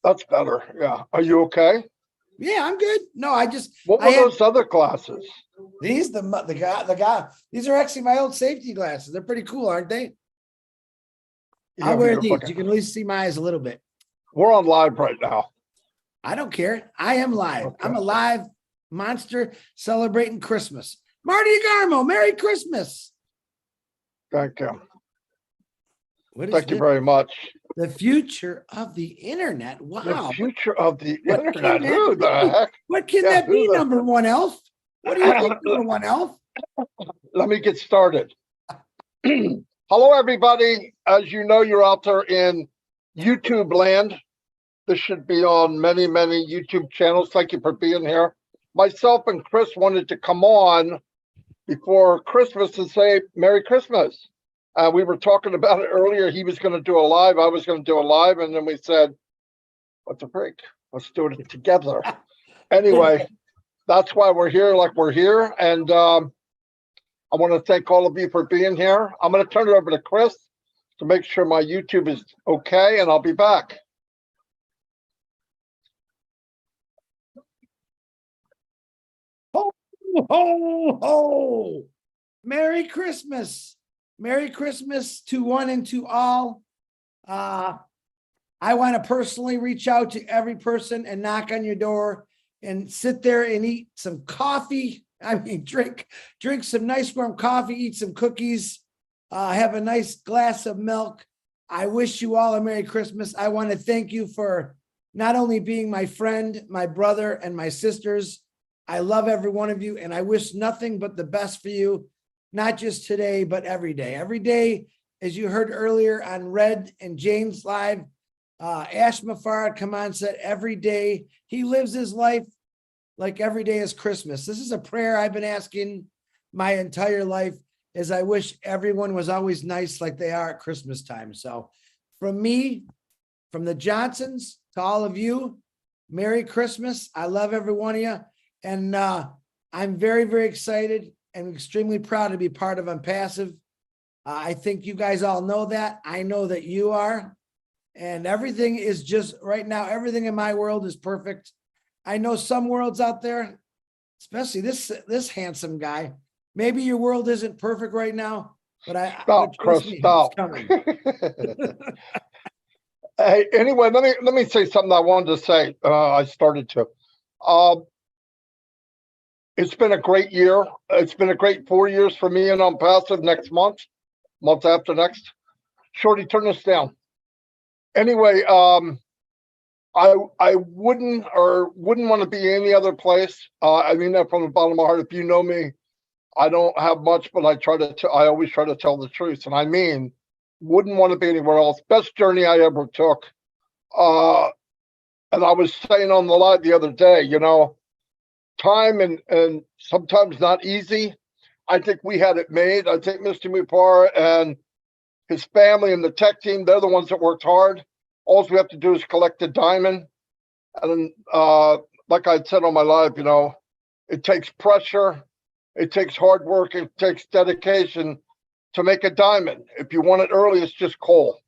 That's better. Yeah. Are you okay? Yeah, I'm good. No, What were those other glasses? these the guy. These are actually my old safety glasses. They're pretty cool, aren't they? Yeah, I'll but wear you're these. fucking. You can at least see my eyes a little bit. We're on live right now. I don't care. I am live. Okay. I'm a live monster celebrating Christmas. Marty DeGarmo, Merry Christmas. Thank you. What is Thank you this? very much. The future of the internet. Wow. The future of the What internet. can that Who the be? heck? What can Yeah, that who be, the- number one elf? What do you think, number one elf? Let me get started. Hello, everybody. As you know, you're out there in YouTube land. This should be on many, many YouTube channels. Thank you for being here. Myself and Chris wanted to come on before Christmas and say Merry Christmas. We were talking about it earlier. He was going to do a live. I was going to do a live. And then we said, what the freak? Let's do it together. Anyway, that's why we're here like we're here. And I want to thank all of you for being here. I'm going to turn it over to Chris to make sure my YouTube is okay, and I'll be back. Ho, ho, ho. Merry Christmas. Merry Christmas to one and to all. I want to personally reach out to every person and knock on your door and sit there and eat some coffee. I mean, drink some nice warm coffee, eat some cookies, have a nice glass of milk. I wish you all a Merry Christmas. I want to thank you for not only being my friend, my brother, and my sisters. I love every one of you, and I wish nothing but the best for you, not just today, but every day. Every day, as you heard earlier on Red and Jane's live, Ash Mufareh come on said every day he lives his life like every day is Christmas. This is a prayer I've been asking my entire life, as I wish everyone was always nice like they are at Christmas time. So from me, from the Johnsons to all of you, Merry Christmas. I love every one of you. And I'm very, very excited and extremely proud to be part of ONPASSIVE. I think you guys all know that. I know that you are. And everything is just right now, everything in my world is perfect. I know some worlds out there, especially this handsome guy. Maybe your world isn't perfect right now, but Stop, Chris, stop. It's coming. Hey, anyway, let me say something I wanted to say. I started to. It's been a great year. It's been a great 4 years for me and ONPASSIVE next month after next. Shorty, turn this down. Anyway, I wouldn't want to be any other place. I mean that from the bottom of my heart. If you know me, I don't have much, but I always try to tell the truth. And I mean, wouldn't want to be anywhere else. Best journey I ever took. And I was saying on the live the other day, you know, time and sometimes not easy. I think we had it made. I think Mr. Mufareh and his family and the tech team, they're the ones that worked hard. All we have to do is collect the diamond. And like I said on my live, you know, it takes pressure, it takes hard work, it takes dedication to make a diamond. If you want it early, it's just coal.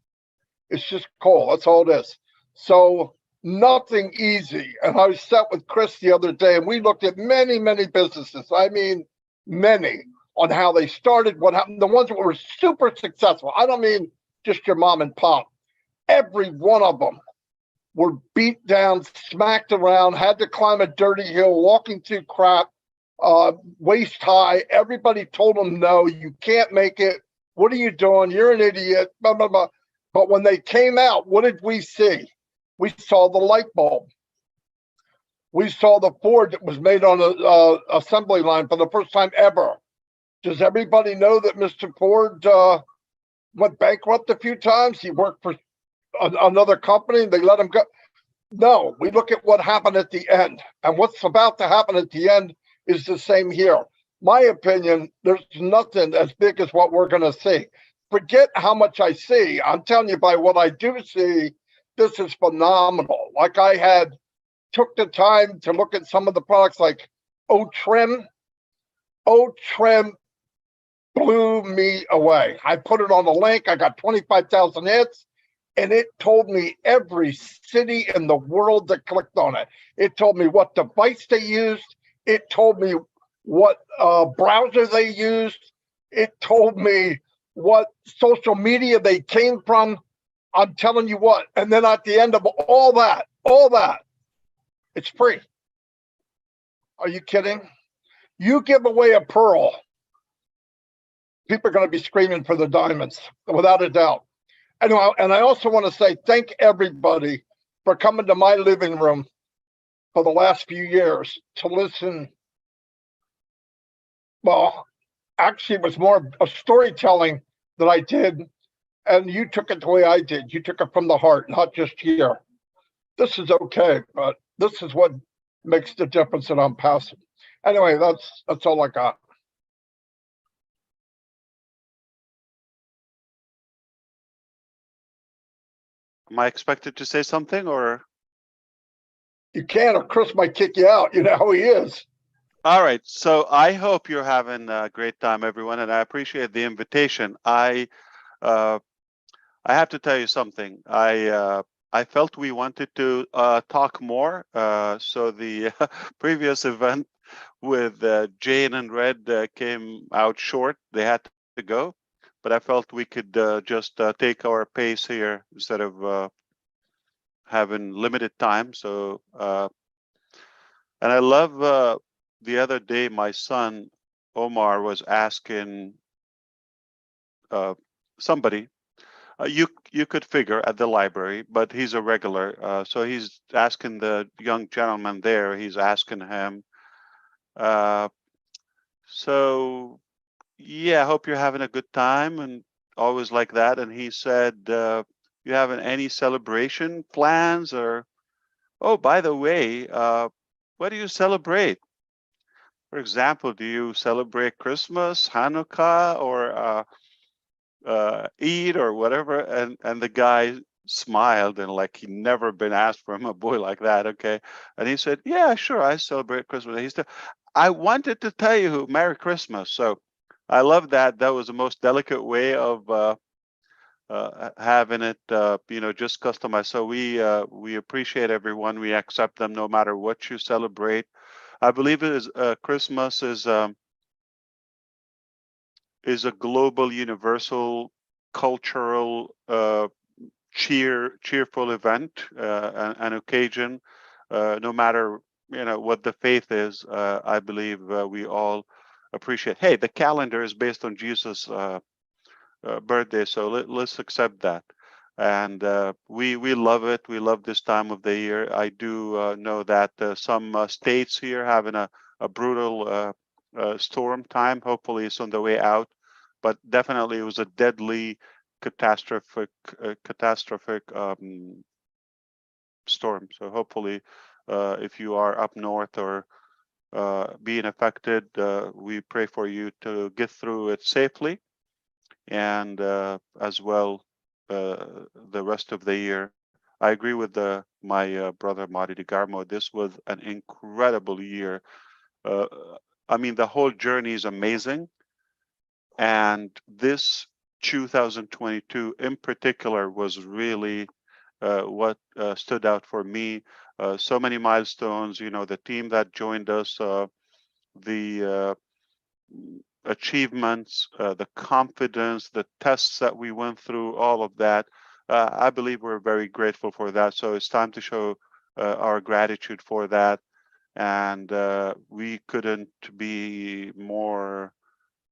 It's just coal. That's all it is. So nothing easy. And I was sat with Chris the other day, and we looked at many, many businesses. I mean, many, on how they started, what happened, the ones that were super successful. I don't mean just your mom and pop. Every one of them were beat down, smacked around, had to climb a dirty hill, walking through crap, waist high. Everybody told them, no, you can't make it. What are you doing? You're an idiot. Blah, blah, blah. But when they came out, what did we see? We saw the light bulb. We saw the Ford that was made on a assembly line for the first time ever. Does everybody know that Mr. Ford went bankrupt a few times? He worked for another company and they let him go. No, we look at what happened at the end, and what's about to happen at the end is the same here. My opinion, there's nothing as big as what we're going to see. Forget how much I see. I'm telling you, by what I do see, this is phenomenal. Like I took the time to look at some of the products like O-Trim. O-Trim blew me away. I put it on the link. I got 25,000 hits. and it told me every city in the world that clicked on it. It told me what device they used. It told me what browser they used. It told me what social media they came from. I'm telling you what. And then at the end of all that, it's free. Are you kidding? You give away a pearl, people are going to be screaming for the diamonds, without a doubt. Anyway, and I also want to say thank everybody for coming to my living room for the last few years to listen. Well, actually, it was more of storytelling that I did, and you took it the way I did. You took it from the heart, not just here. This is okay, but this is what makes the difference that I'm passing. Anyway, that's all I got. Am I expected to say something, or? You can, or Chris might kick you out. You know how he is. All right. So I hope you're having a great time, everyone, and I appreciate the invitation. I have to tell you something. I felt we wanted to talk more. So the previous event with Jane and Red came out short. They had to go, but I felt we could just take our pace here instead of having limited time. So, and I love the other day, my son Omar was asking somebody. You could figure at the library, but he's a regular. So he's asking the young gentleman there. He's asking him. So yeah, I hope you're having a good time, and always like that. And he said, "You having any celebration plans?" Or, oh, by the way, what do you celebrate? For example, do you celebrate Christmas, Hanukkah, or Eid, or whatever? And the guy smiled and like he'd never been asked from a boy like that. Okay, and he said, "Yeah, sure, I celebrate Christmas." He said, "I wanted to tell you Merry Christmas." So I love that. That was the most delicate way of having it, just customized. So we appreciate everyone. We accept them no matter what you celebrate. I believe it is Christmas is a global, universal, cultural, cheerful event, an occasion, no matter what the faith is. I believe we all appreciate. Hey, the calendar is based on Jesus' birthday, so let's accept that. And we love it. We love this time of the year. I do know that some states here having a brutal storm time. Hopefully, it's on the way out, but definitely it was a deadly, catastrophic storm. So hopefully, if you are up north or being affected, we pray for you to get through it safely, and as well the rest of the year. I agree with my brother Marty DeGarmo. This was an incredible year. Uh, I mean, the whole journey is amazing, and this 2022 in particular was really what stood out for me. So many milestones. The team that joined us, the achievements, the confidence, the tests that we went through, all of that. I believe we're very grateful for that. So it's time to show our gratitude for that. And we couldn't be more,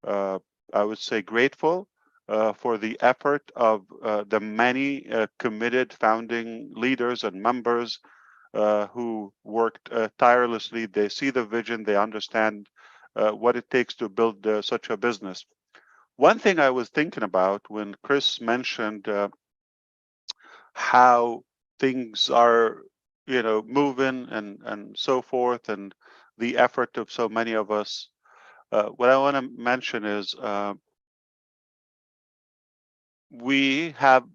I would say, grateful for the effort of the many committed founding leaders and members who worked tirelessly. They see the vision, they understand what it takes to build such a business. One thing I was thinking about when Chris mentioned how things are, moving and so forth, and the effort of so many of us. What I want to mention is we have,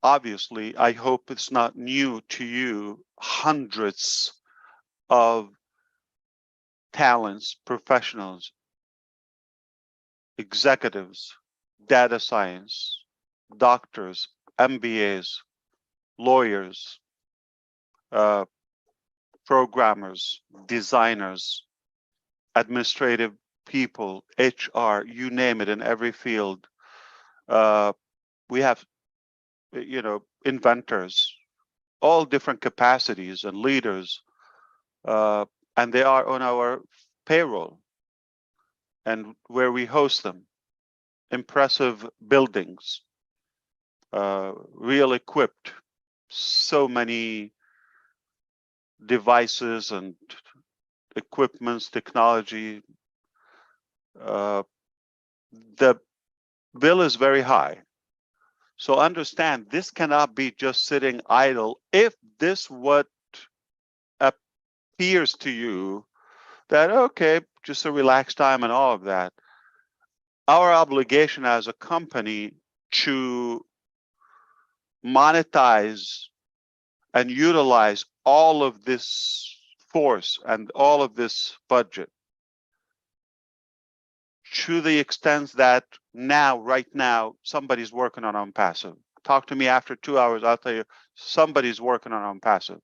obviously, I hope it's not new to you, hundreds of talents, professionals, executives, data science, doctors, MBAs, lawyers, programmers, designers, administrative people, HR, you name it, in every field. We have, inventors, all different capacities and leaders, and they are on our payroll and where we host them. Impressive buildings, real equipped, so many devices and equipments, technology. The bill is very high. So understand, this cannot be just sitting idle. If this what appears to you that, okay, just a relaxed time and all of that, our obligation as a company to monetize and utilize all of this force and all of this budget to the extent that now, right now, somebody's working on ONPASSIVE. Talk to me after 2 hours, I'll tell you, somebody's working on ONPASSIVE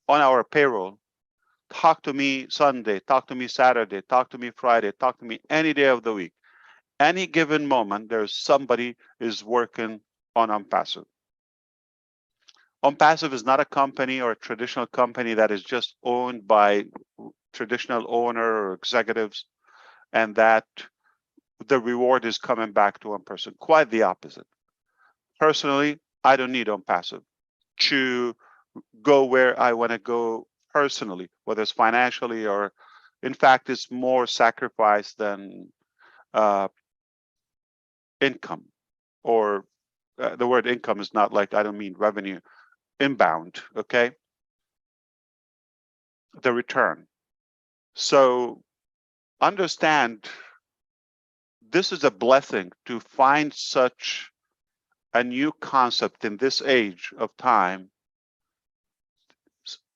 on our payroll. Talk to me Sunday, talk to me Saturday, talk to me Friday, talk to me any day of the week. Any given moment, there's somebody is working on ONPASSIVE. ONPASSIVE is not a company or a traditional company that is just owned by traditional owner or executives, and that the reward is coming back to one person. Quite the opposite. Personally, I don't need ONPASSIVE to go where I want to go personally, whether it's financially or, in fact, it's more sacrifice than income. Or the word income is not like, I don't mean revenue, inbound, okay? The return. So understand, this is a blessing to find such a new concept in this age of time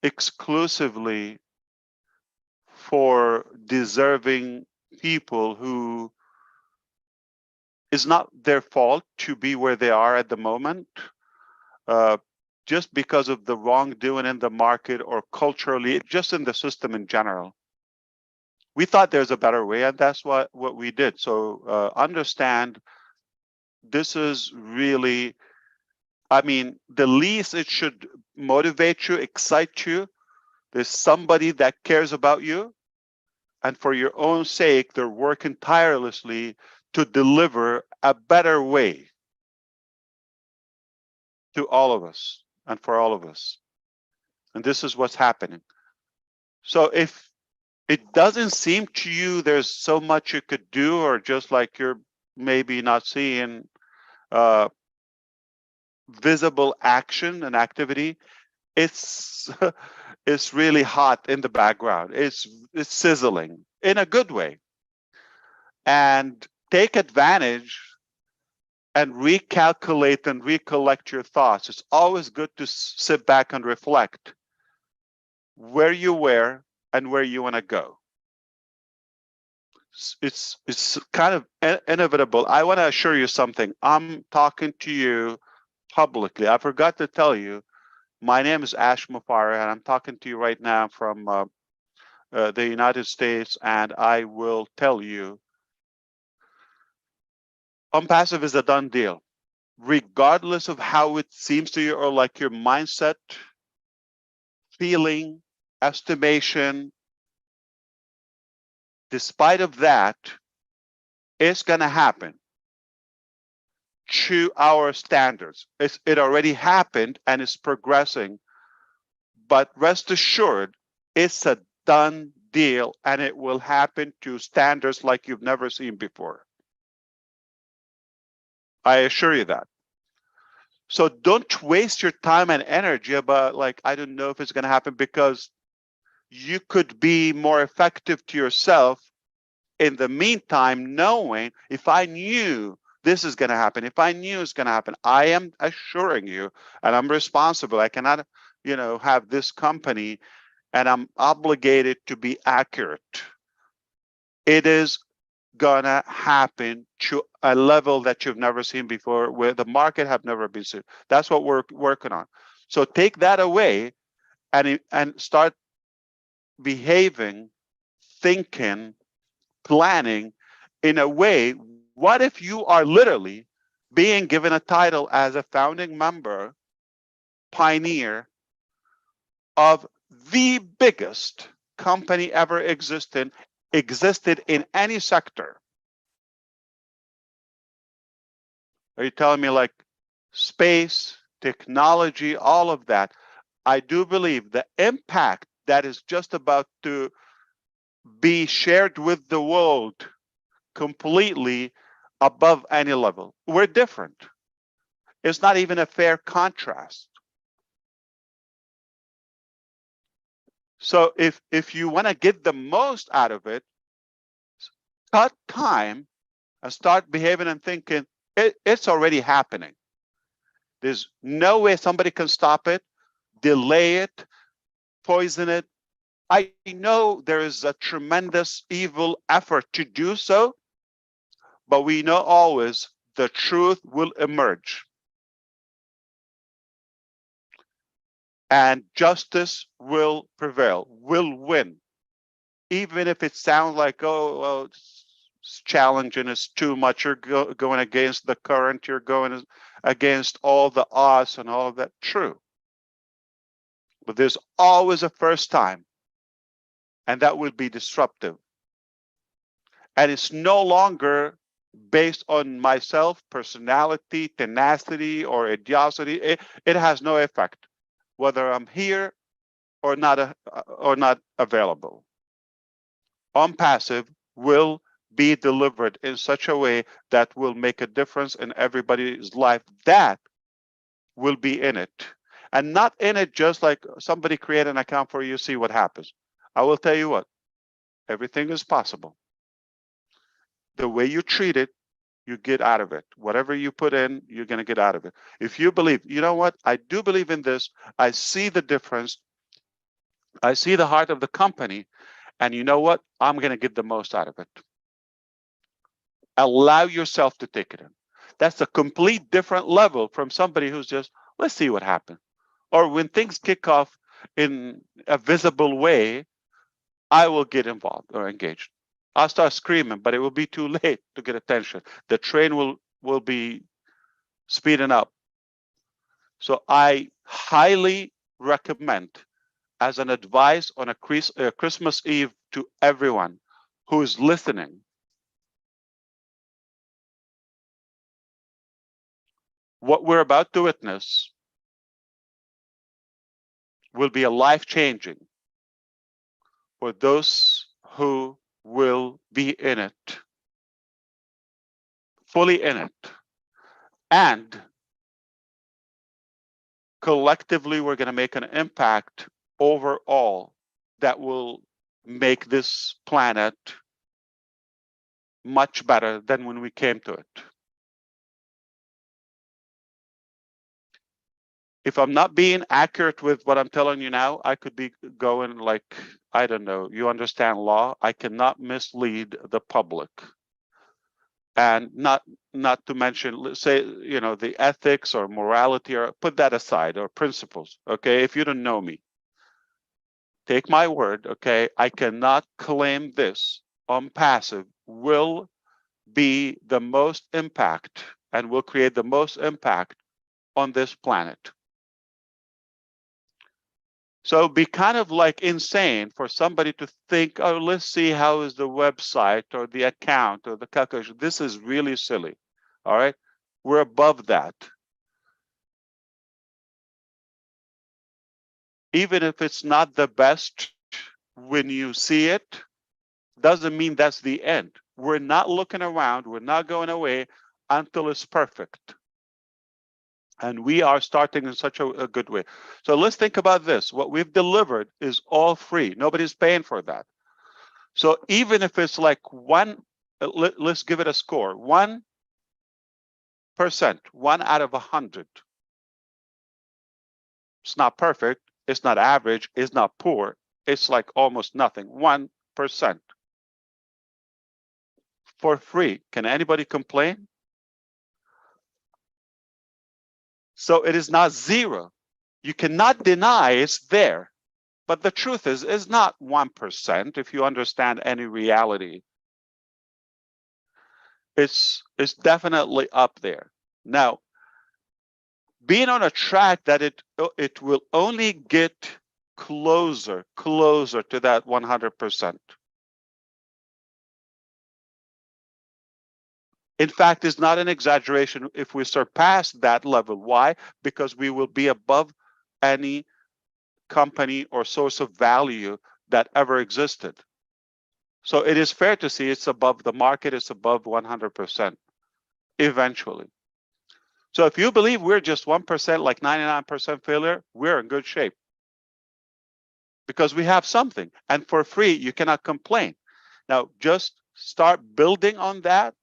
exclusively for deserving people who is not their fault to be where they are at the moment, just because of the wrongdoing in the market or culturally, just in the system in general. We thought there's a better way, and that's what we did. So understand, this is really, I mean, the least it should motivate you, excite you. There's somebody that cares about you, and for your own sake, they're working tirelessly to deliver a better way to all of us and for all of us. And this is what's happening. So if it doesn't seem to you there's so much you could do, or just like you're maybe not seeing visible action and activity, it's it's really hot in the background. It's sizzling in a good way. And take advantage and recalculate and recollect your thoughts. It's always good to sit back and reflect where you were and where you want to go. It's kind of inevitable. I want to assure you something. I'm talking to you publicly. I forgot to tell you, my name is Mufareh, and I'm talking to you right now from the United States, and I will tell you, ONPASSIVE is a done deal. Regardless of how it seems to you, or like your mindset, feeling, estimation, despite of that, it's going to happen to our standards. It already happened and it's progressing, but rest assured, it's a done deal, and it will happen to standards like you've never seen before. I assure you that. So don't waste your time and energy about, like, I don't know if it's going to happen, because you could be more effective to yourself in the meantime, knowing, if I knew this is going to happen, if I knew it's going to happen, I am assuring you, and I'm responsible. I cannot, have this company, and I'm obligated to be accurate. It is gonna happen to a level that you've never seen before, where the market have never been seen. That's what we're working on. So take that away and start behaving, thinking, planning in a way. What if you are literally being given a title as a founding member, pioneer of the biggest company ever existed in any sector? Are you telling me like space, technology, all of that? I do believe the impact that is just about to be shared with the world completely above any level. We're different. It's not even a fair contrast. So if you want to get the most out of it, cut time and start behaving and thinking it's already happening. There's no way somebody can stop it, delay it, poison it. I know there is a tremendous evil effort to do so, but we know always the truth will emerge. And justice will prevail, will win. Even if it sounds like, oh, well, it's challenging, it's too much, you're going against the current, you're going against all the odds and all of that. True. But there's always a first time, and that will be disruptive. And it's no longer based on myself, personality, tenacity, or idiocity. It has no effect, whether I'm here or not available. ONPASSIVE will be delivered in such a way that will make a difference in everybody's life that will be in it. And not in it just like somebody create an account for you, see what happens. I will tell you what, everything is possible. The way you treat it, you get out of it. Whatever you put in, you're going to get out of it. If you believe, you know what, I do believe in this, I see the difference, I see the heart of the company, and you know what, I'm going to get the most out of it. Allow yourself to take it in. That's a complete different level from somebody who's just, let's see what happens. Or when things kick off in a visible way, I will get involved or engaged. I'll start screaming, but it will be too late to get attention. The train will be speeding up. So I highly recommend, as an advice on a Christmas Eve to everyone who is listening, what we're about to witness will be a life-changing for those who will be in it, fully in it. And collectively, we're going to make an impact overall that will make this planet much better than when we came to it. If I'm not being accurate with what I'm telling you now, I could be going like, I don't know, you understand law? I cannot mislead the public. And not to mention, say, you know, the ethics or morality, or put that aside, or principles, okay? If you don't know me, take my word, okay? I cannot claim this. ONPASSIVE will be the most impact and will create the most impact on this planet. So it'd be kind of like insane for somebody to think, oh, let's see how is the website or the account or the calculation. This is really silly. All right, we're above that. Even if it's not the best when you see it, doesn't mean that's the end. We're not looking around, we're not going away until it's perfect. And we are starting in such a good way. So let's think about this. What we've delivered is all free. Nobody's paying for that. So even if it's like let's give it a score, 1%, 1 out of 100. It's not perfect. It's not average. It's not poor. It's like almost nothing. 1% for free. Can anybody complain? So it is not zero. You cannot deny it's there. But the truth is, it's not 1% if you understand any reality. It's definitely up there. Now, being on a track that it will only get closer to that 100%. In fact, it's not an exaggeration if we surpass that level. Why? Because we will be above any company or source of value that ever existed. So it is fair to see it's above the market, it's above 100% eventually. So if you believe we're just 1%, like 99% failure, we're in good shape. Because we have something, and for free, you cannot complain. Now, just start building on that.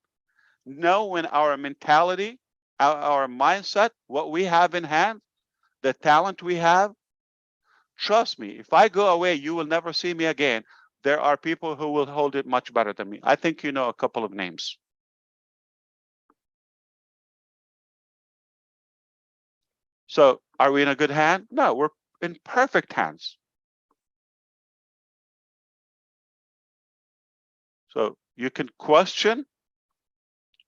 Know in our mentality, our mindset, what we have in hand, the talent we have. Trust me, if I go away, you will never see me again. There are people who will hold it much better than me. I think you know a couple of names. So are we in a good hand? No, we're in perfect hands. So you can question,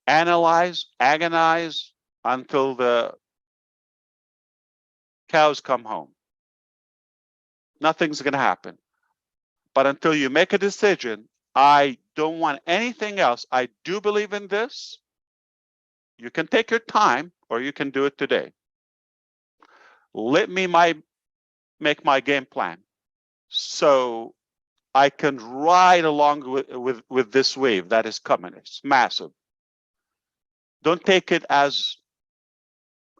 analyze, agonize until the cows come home. Nothing's going to happen. But until you make a decision, I don't want anything else. I do believe in this. You can take your time or you can do it today. Let me make my game plan so I can ride along with this wave that is coming. It's massive. Don't take it as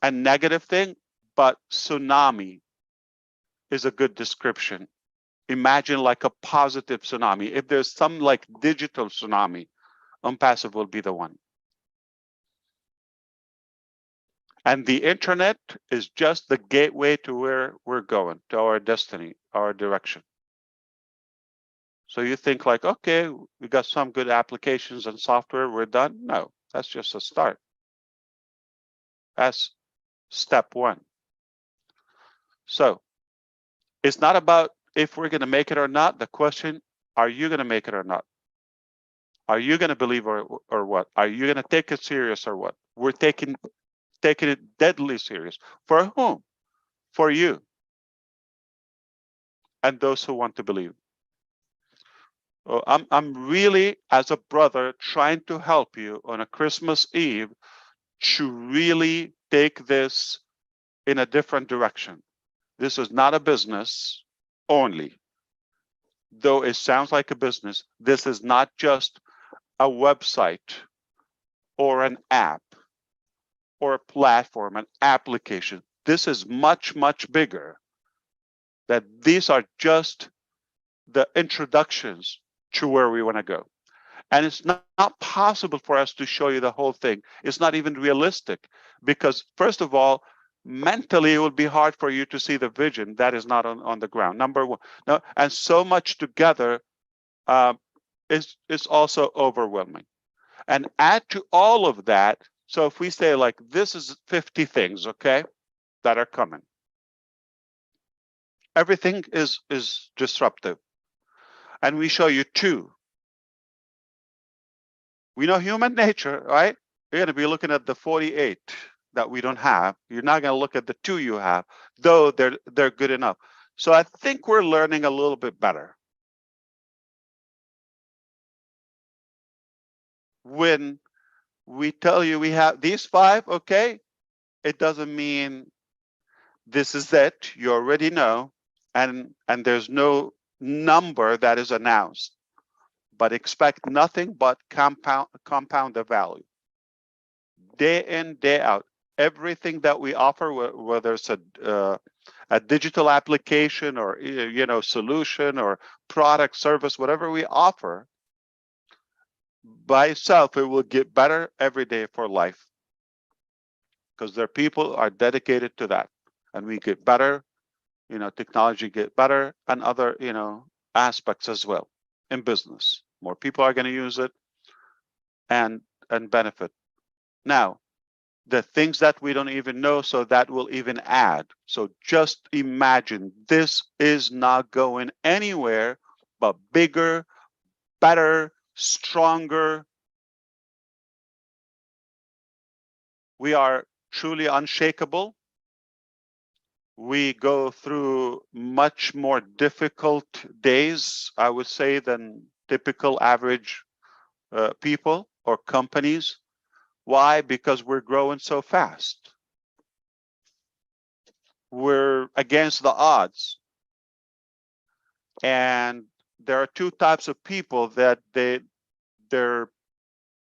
a negative thing, but tsunami is a good description. Imagine like a positive tsunami. If there's some like digital tsunami, ONPASSIVE will be the one. And the internet is just the gateway to where we're going, to our destiny, our direction. So you think like, okay, we got some good applications and software, we're done. No, that's just a start. That's step one. So it's not about if we're going to make it or not. The question, are you going to make it or not? Are you going to believe or what? Are you going to take it serious or what? We're taking it deadly serious. For whom? For you and those who want to believe. Well, I'm really, as a brother, trying to help you on a Christmas Eve to really take this in a different direction. This is not a business only. Though it sounds like a business, this is not just a website or an app or a platform, an application. This is much, much bigger. That these are just the introductions to where we want to go. And it's not possible for us to show you the whole thing. It's not even realistic because, first of all, mentally, it would be hard for you to see the vision that is not on the ground. Number one. No, and so much together is also overwhelming. And add to all of that. So if we say like, this is 50 things, okay, that are coming. Everything is disruptive. And we show you two. We know human nature, right? You're going to be looking at the 48 that we don't have. You're not going to look at the 2 you have, though they're good enough. So I think we're learning a little bit better. When we tell you we have these 5, okay, it doesn't mean this is it. You already know, and there's no number that is announced. But expect nothing but compound the value. Day in, day out, everything that we offer, whether it's a digital application or solution or product, service, whatever we offer, by itself, it will get better every day for life. Because their people are dedicated to that. And we get better, technology get better, and other, aspects as well in business. More people are going to use it and benefit. Now, the things that we don't even know, so that will even add. So just imagine, this is not going anywhere but bigger, better, stronger. We are truly unshakable. We go through much more difficult days, I would say, than typical average people or companies. Why? Because we're growing so fast. We're against the odds. And there are two types of people that their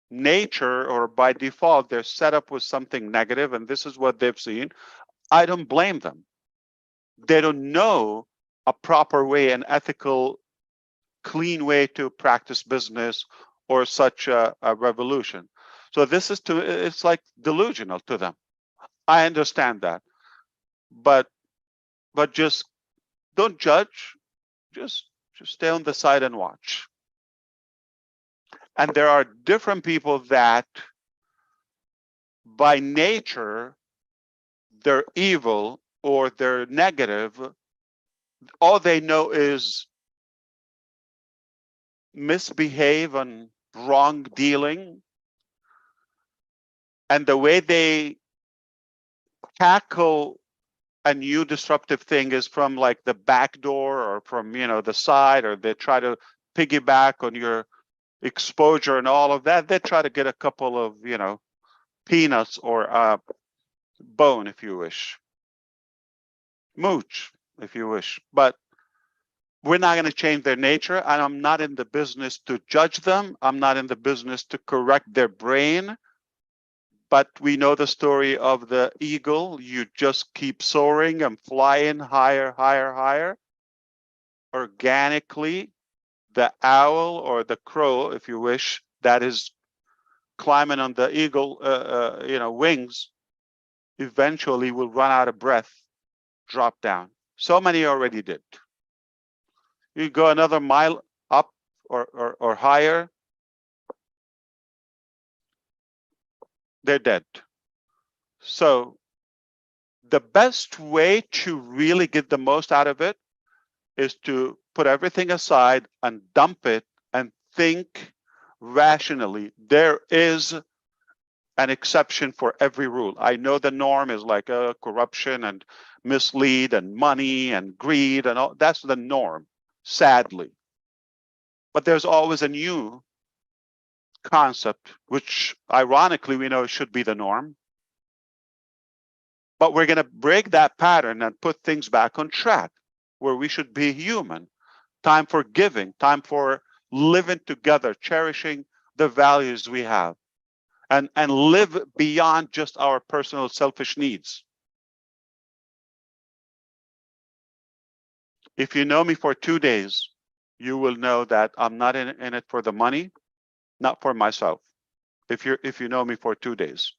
nature, or by default, they're set up with something negative, and this is what they've seen. I don't blame them. They don't know a proper way, an ethical, clean way to practice business or such a revolution. So this is it's like delusional to them. I understand that, but just don't judge. Just stay on the side and watch. And there are different people that by nature they're evil or they're negative. All they know is misbehave and wrong dealing. And the way they tackle a new disruptive thing is from like the back door or from, the side, or they try to piggyback on your exposure and all of that. They try to get a couple of, peanuts or bone, if you wish, mooch, if you wish. But we're not going to change their nature, and I'm not in the business to judge them. I'm not in the business to correct their brain. But we know the story of the eagle. You just keep soaring and flying higher, higher, higher. Organically, the owl or the crow, if you wish, that is climbing on the eagle, wings, eventually will run out of breath, drop down. So many already did. You go another mile up or higher, they're dead. So the best way to really get the most out of it is to put everything aside and dump it and think rationally. There is an exception for every rule. I know the norm is like corruption and mislead and money and greed and all. That's the norm, sadly. But there's always a new concept, which ironically we know should be the norm. But we're going to break that pattern and put things back on track where we should be human. Time for giving, time for living together, cherishing the values we have, and live beyond just our personal selfish needs. If you know me for 2 days, you will know that I'm not in it for the money, not for myself. If you know me for 2 days.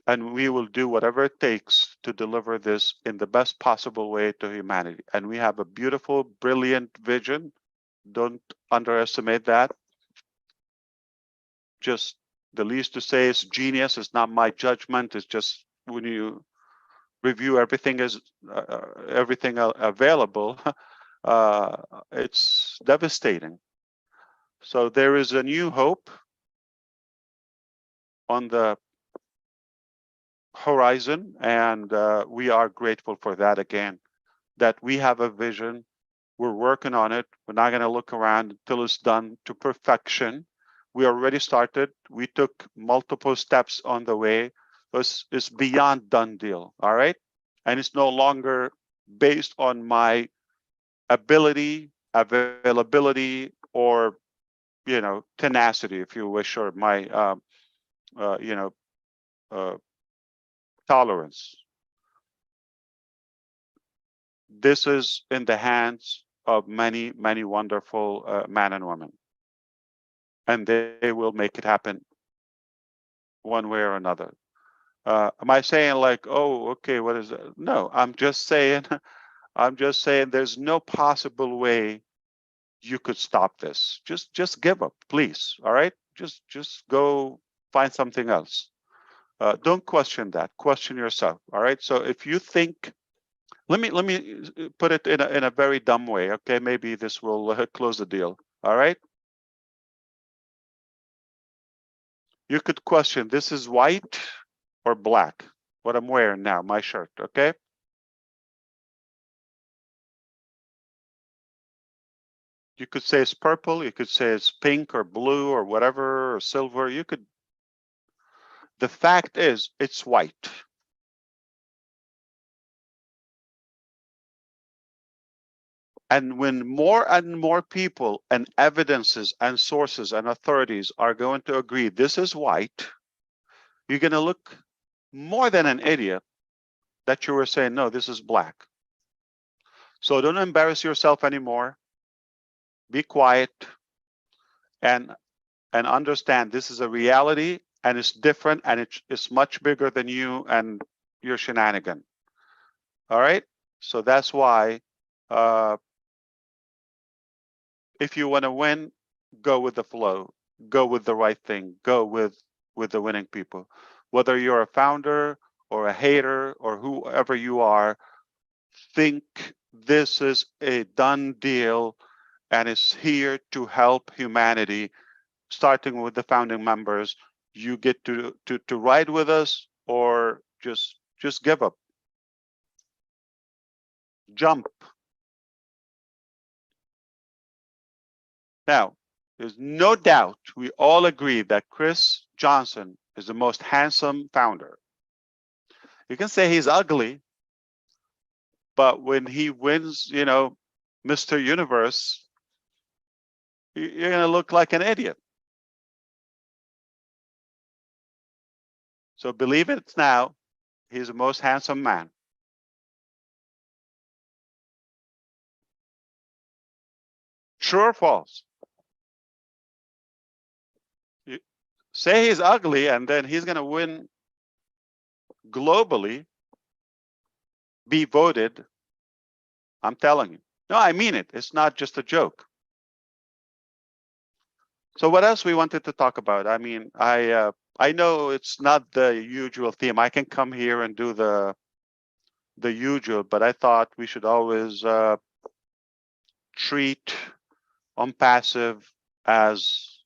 And we will do whatever it takes to deliver this in the best possible way to humanity. And we have a beautiful, brilliant vision. Don't underestimate that. Just the least to say is genius. It's not my judgment. It's just when you review everything available, it's devastating. So there is a new hope on the horizon, and we are grateful for that again, that we have a vision. We're working on it. We're not going to look around until it's done to perfection. We already started. We took multiple steps on the way. It's beyond done deal, all right? And it's no longer based on my ability, availability, or tenacity, if you wish, or my tolerance. This is in the hands of many, many wonderful men and women, and they will make it happen one way or another. Am I saying like, oh, okay, what is it? No, I'm just saying, there's no possible way you could stop this. Just give up, please. All right, just go find something else. Don't question that. Question yourself. All right. So if you think, let me put it in a very dumb way. Okay, maybe this will close the deal. All right. You could question, this is white or black, what I'm wearing now, my shirt. Okay. You could say it's purple. You could say it's pink or blue or whatever, or silver. You could. The fact is, it's white. And when more and more people and evidences and sources and authorities are going to agree this is white, you're going to look more than an idiot that you were saying, no, this is black. So don't embarrass yourself anymore. Be quiet and understand this is a reality, and it's different, and it's much bigger than you and your shenanigan. All right. So that's why if you want to win, go with the flow, go with the right thing, go with the winning people. Whether you're a founder or a hater or whoever you are, think this is a done deal and it's here to help humanity, starting with the founding members. You get to ride with us or just give up. Jump. Now, there's no doubt we all agree that Chris Johnson is the most handsome founder. You can say he's ugly, but when he wins, you know, Mr. Universe, you're going to look like an idiot. So believe it now, he's the most handsome man. True or false? You say he's ugly and then he's going to win globally, be voted. I'm telling you. No, I mean it. It's not just a joke. So what else we wanted to talk about? I mean, I know it's not the usual theme. I can come here and do the usual, but I thought we should always treat ONPASSIVE as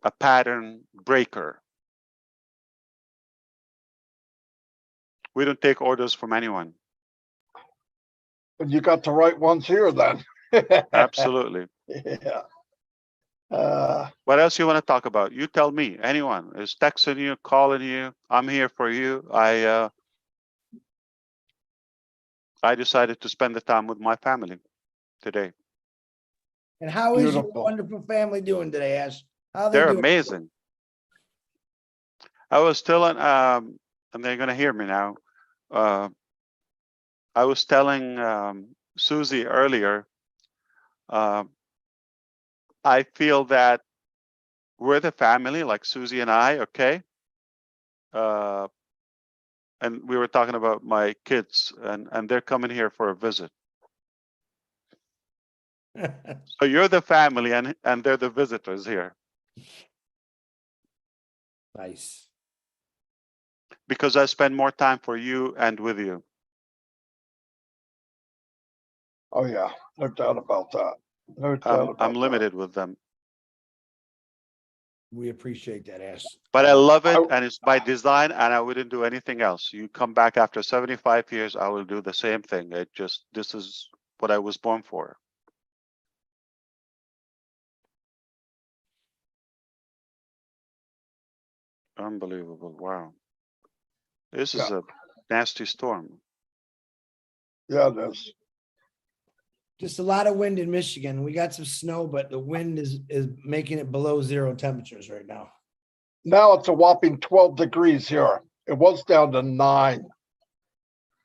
a pattern breaker. We don't take orders from anyone. And you got the right ones here then. Absolutely. Yeah. What else you want to talk about? You tell me. Anyone is texting you, calling you. I'm here for you. I decided to spend the time with my family today. And how is your Beautiful. wonderful family doing today, Ash? How they They're doing? amazing. I was telling, and they're gonna hear me now. I was telling Susie earlier. I feel that we're the family, like Susie and I. Okay. And we were talking about my kids, and they're coming here for a visit. So you're the family, and they're the visitors here. Nice. Because I spend more time for you and with you. Oh yeah, no doubt about that. No doubt about I'm that. limited with them, We appreciate that, Ash. but I love it, and it's by design, and I wouldn't do anything else. You come back after 75 years, I will do the same thing. This is what I was born for. Unbelievable. Wow. This is a nasty storm. Yeah, it is. Just a lot of wind in Michigan. We got some snow, but the wind is making it below 0 temperatures right now. Now it's a whopping 12 degrees here. It was down to 9.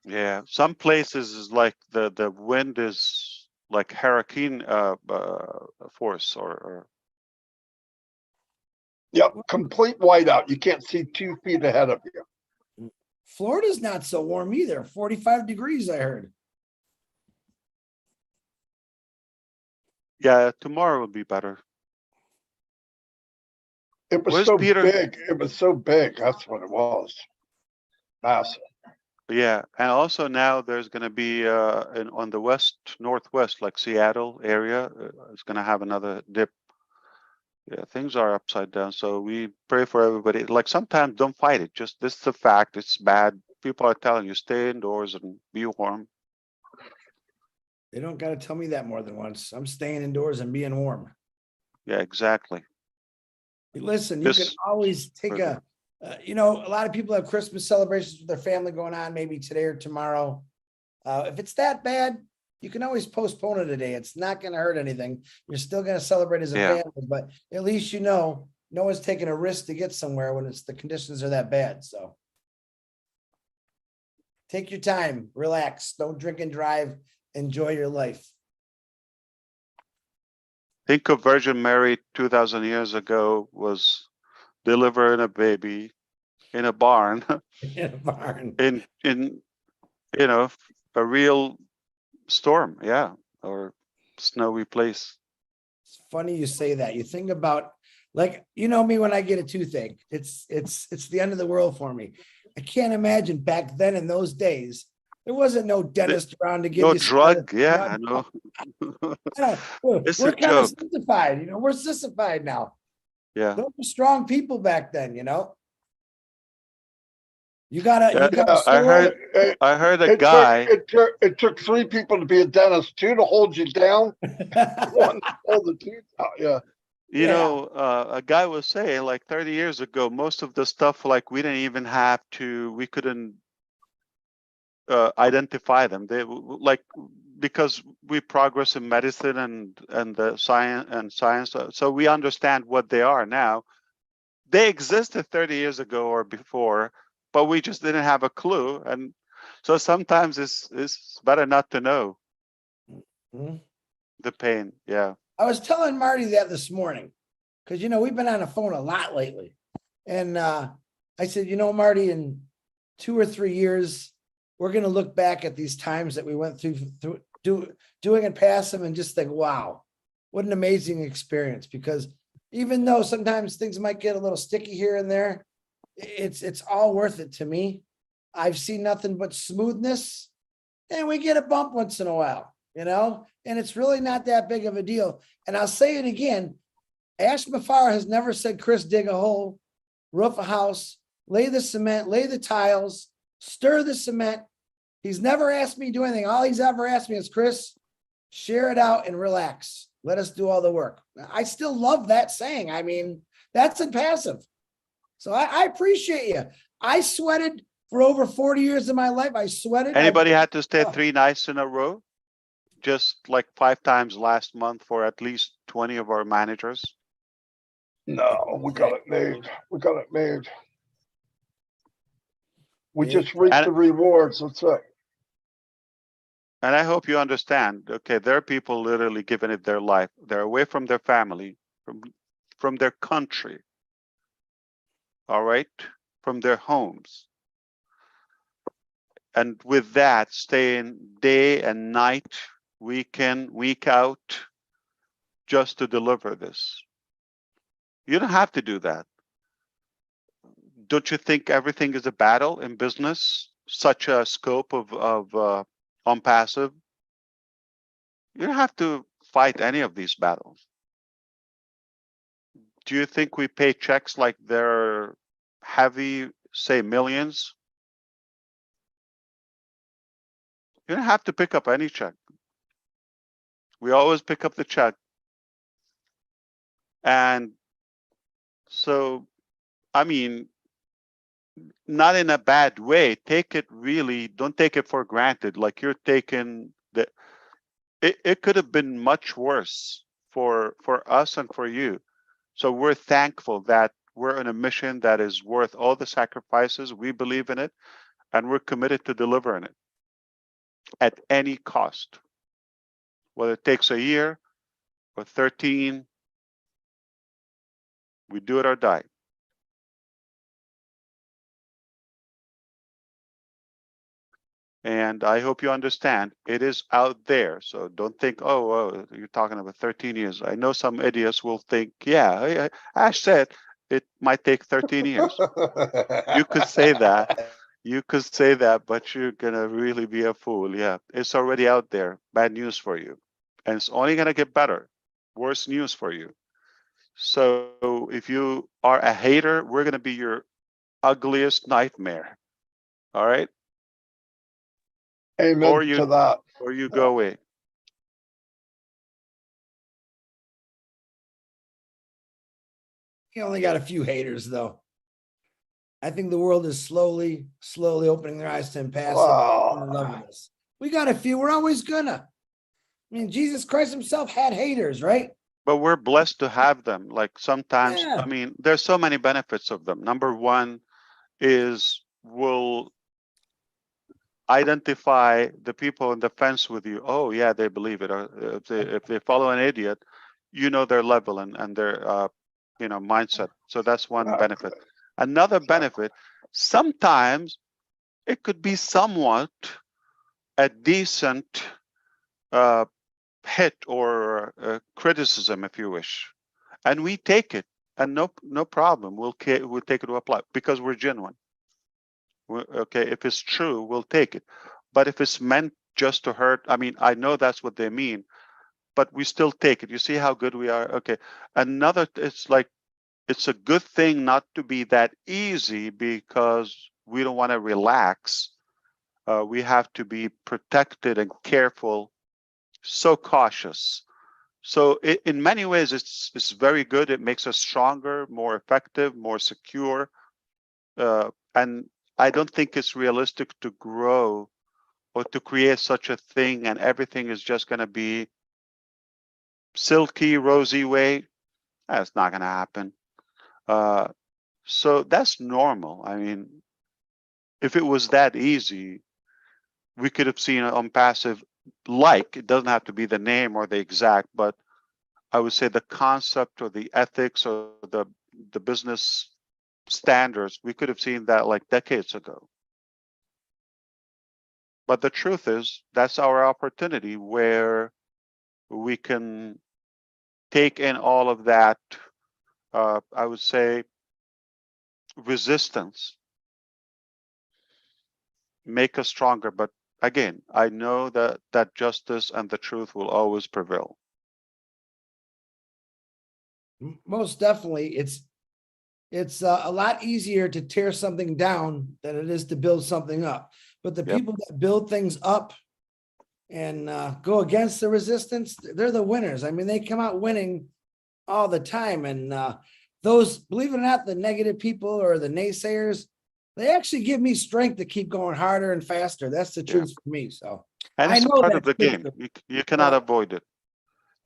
Yeah, some places is like the wind is like hurricane force or Yep, complete whiteout. You can't see 2 feet ahead of you. Florida's not so warm either. 45 degrees, I heard. yeah, tomorrow will be better. It was Where's so Peter? big. It was so big. That's what it was. Massive. Yeah, and also now there's going to be on the northwest, like Seattle area, it's going to have another dip. Yeah, things are upside down. So we pray for everybody. Like sometimes don't fight it. Just this is a fact. It's bad. People are telling you stay indoors and be warm. They don't got to tell me that more than once. I'm staying indoors and being warm. Yeah, exactly. Listen, you can always take a lot of people have Christmas celebrations with their family going on maybe today or tomorrow. If it's that bad, you can always postpone it a day. It's not going to hurt anything. You're still going to celebrate as a family, but at least no one's taking a risk to get somewhere when the conditions are that bad. So take your time, relax, don't drink and drive, enjoy your life. Think of Virgin Mary 2,000 years ago was delivering a baby in a barn. In a barn. in a real storm, or snowy place. It's funny you say that. You think about, like, me when I get a toothache, it's the end of the world for me. I can't imagine back then in those days, there wasn't no dentist around to give you drug. I know. It's we're a kind of joke. sissified, we're sissified now. Yeah. Those were strong people back then, You gotta I heard a guy. It took 3 people to be a dentist, 2 to hold you down, 1 to hold the teeth out. Yeah. A guy was saying like 30 years ago, most of the stuff like we couldn't identify them. They like because we progress in medicine and the science, so we understand what they are now. They existed 30 years ago or before, but we just didn't have a clue. And so sometimes it's better not to know the pain. Yeah. I was telling Marty that this morning because, we've been on the phone a lot lately. And I said, Marty, in 2 or 3 years, we're going to look back at these times that we went through doing and passive and just think, wow, what an amazing experience. Because even though sometimes things might get a little sticky here and there, it's all worth it to me. I've seen nothing but smoothness, and we get a bump once in a while, and it's really not that big of a deal. And I'll say it again. Ash Mufareh has never said, Chris, dig a hole, roof a house, lay the cement, lay the tiles, stir the cement. He's never asked me to do anything. All he's ever asked me is, Chris, share it out and relax. Let us do all the work. I still love that saying. I mean, that's in passive. So I appreciate you. I sweated for over 40 years of my life. I sweated. Anybody had to stay 3 nights in a row? Just like 5 times last month for at least 20 of our managers? No, we got it made. We just reaped the rewards. That's it. And I hope you understand, okay, there are people literally giving it their life. They're away from their family, from their country, all right, from their homes. And with that, staying day and night, week in, week out, just to deliver this. You don't have to do that. Don't you think everything is a battle in business? Such a scope of ONPASSIVE? You don't have to fight any of these battles. Do you think we pay checks like they're heavy, say millions? You don't have to pick up any check. We always pick up the check. And so, I mean, not in a bad way. Take it really, don't take it for granted. Like you're taking the, it could have been much worse for us and for you. So we're thankful that we're on a mission that is worth all the sacrifices. We believe in it, and we're committed to delivering it at any cost. Whether it takes a year or 13, we do it or die. And I hope you understand, it is out there. So don't think, oh, you're talking about 13 years. I know some idiots will think, yeah, Ash said it might take 13 years. You could say that. You could say that, but you're gonna really be a fool. Yeah, it's already out there. Bad news for you, and it's only gonna get better. Worse news for you. So if you are a hater, we're gonna be your ugliest nightmare. All right, Amen or you to that. go away. He only got a few haters, though. I think the world is slowly opening their eyes to impassive. Wow. In love with us. We got a few. We're always gonna. I mean, Jesus Christ himself had haters, right? But we're blessed to have them. Like sometimes, Yeah. I mean, there's so many benefits of them. Number one is we'll identify the people on the fence with you. Oh yeah, they believe it. Or if they follow an idiot, you know their level and their mindset. So that's one benefit. Another benefit, sometimes it could be somewhat a decent hit or criticism, if you wish, and we take it, and no problem. We'll take it to apply because we're genuine. Okay, if it's true, we'll take it. But if it's meant just to hurt, I mean, I know that's what they mean, but we still take it. You see how good we are? Okay. Another, it's like, it's a good thing not to be that easy because we don't want to relax. We have to be protected and careful, so cautious. So in many ways, it's very good. It makes us stronger, more effective, more secure. And I don't think it's realistic to grow or to create such a thing and everything is just going to be silky, rosy way. That's not going to happen. So that's normal. I mean, if it was that easy, we could have seen ONPASSIVE, like, it doesn't have to be the name or the exact, but I would say the concept or the ethics or the business standards, we could have seen that like decades ago. But the truth is, that's our opportunity where we can take in all of that, I would say, resistance, make us stronger. But again, I know that justice and the truth will always prevail. Most definitely. It's a lot easier to tear something down than it is to build something up. But the people that build things up and go against the resistance, they're the winners. I mean, they come out winning all the time. And those, believe it or not, the negative people or the naysayers, they actually give me strength to keep going harder and faster. That's the truth for me. So and it's a part of the game. You cannot avoid it.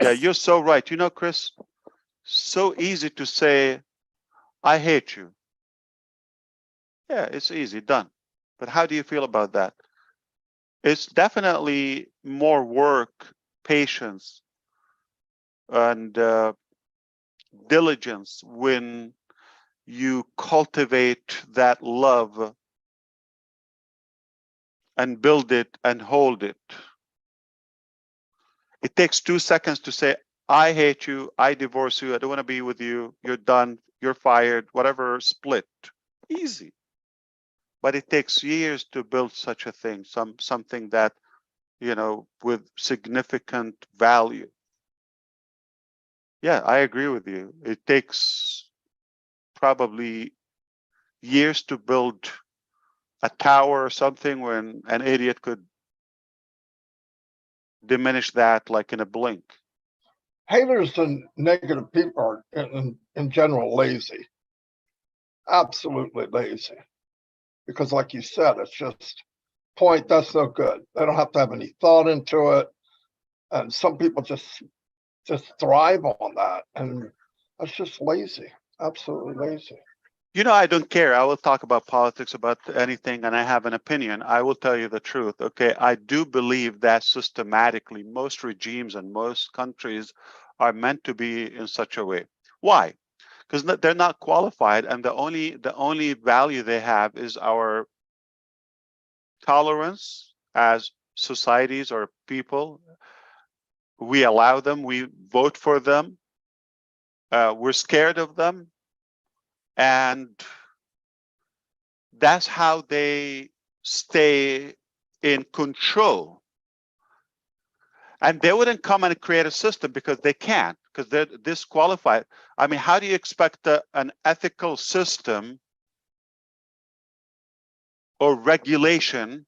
Yeah, you're so right. You know, Chris, so easy to say, I hate you. Yeah, it's easy, done. But how do you feel about that? It's definitely more work, patience, and diligence when you cultivate that love and build it and hold it. It takes 2 seconds to say, I hate you, I divorce you, I don't want to be with you, you're done, you're fired, whatever, split. Easy. But it takes years to build such a thing, something that, with significant value. Yeah, I agree with you. It takes probably years to build a tower or something when an idiot could diminish that like in a blink. Haters and negative people are in general lazy. Absolutely lazy. Because like you said, it's just point, that's no good. They don't have to have any thought into it. And some people just thrive on that. And that's just lazy. Absolutely lazy. I don't care. I will talk about politics, about anything, and I have an opinion. I will tell you the truth. Okay, I do believe that systematically most regimes and most countries are meant to be in such a way. Why? Because they're not qualified, and the only value they have is our tolerance as societies or people. We allow them, we vote for them, we're scared of them, And that's how they stay in control. And they wouldn't come and create a system because they can't, because they're disqualified. I mean, how do you expect an ethical system or regulation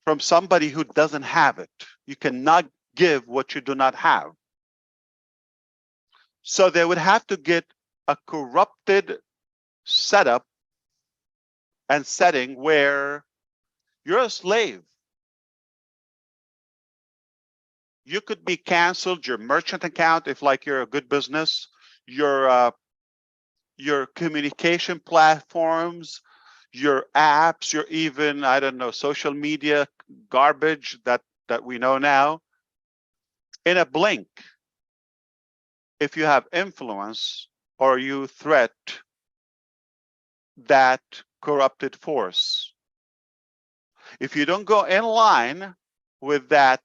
from somebody who doesn't have it? You cannot give what you do not have. So they would have to get a corrupted setup and setting where you're a slave. You could be canceled, your merchant account, if like you're a good business, your communication platforms, your apps, your even, I don't know, social media garbage that we know now. In a blink, if you have influence or you threat that corrupted force, if you don't go in line with that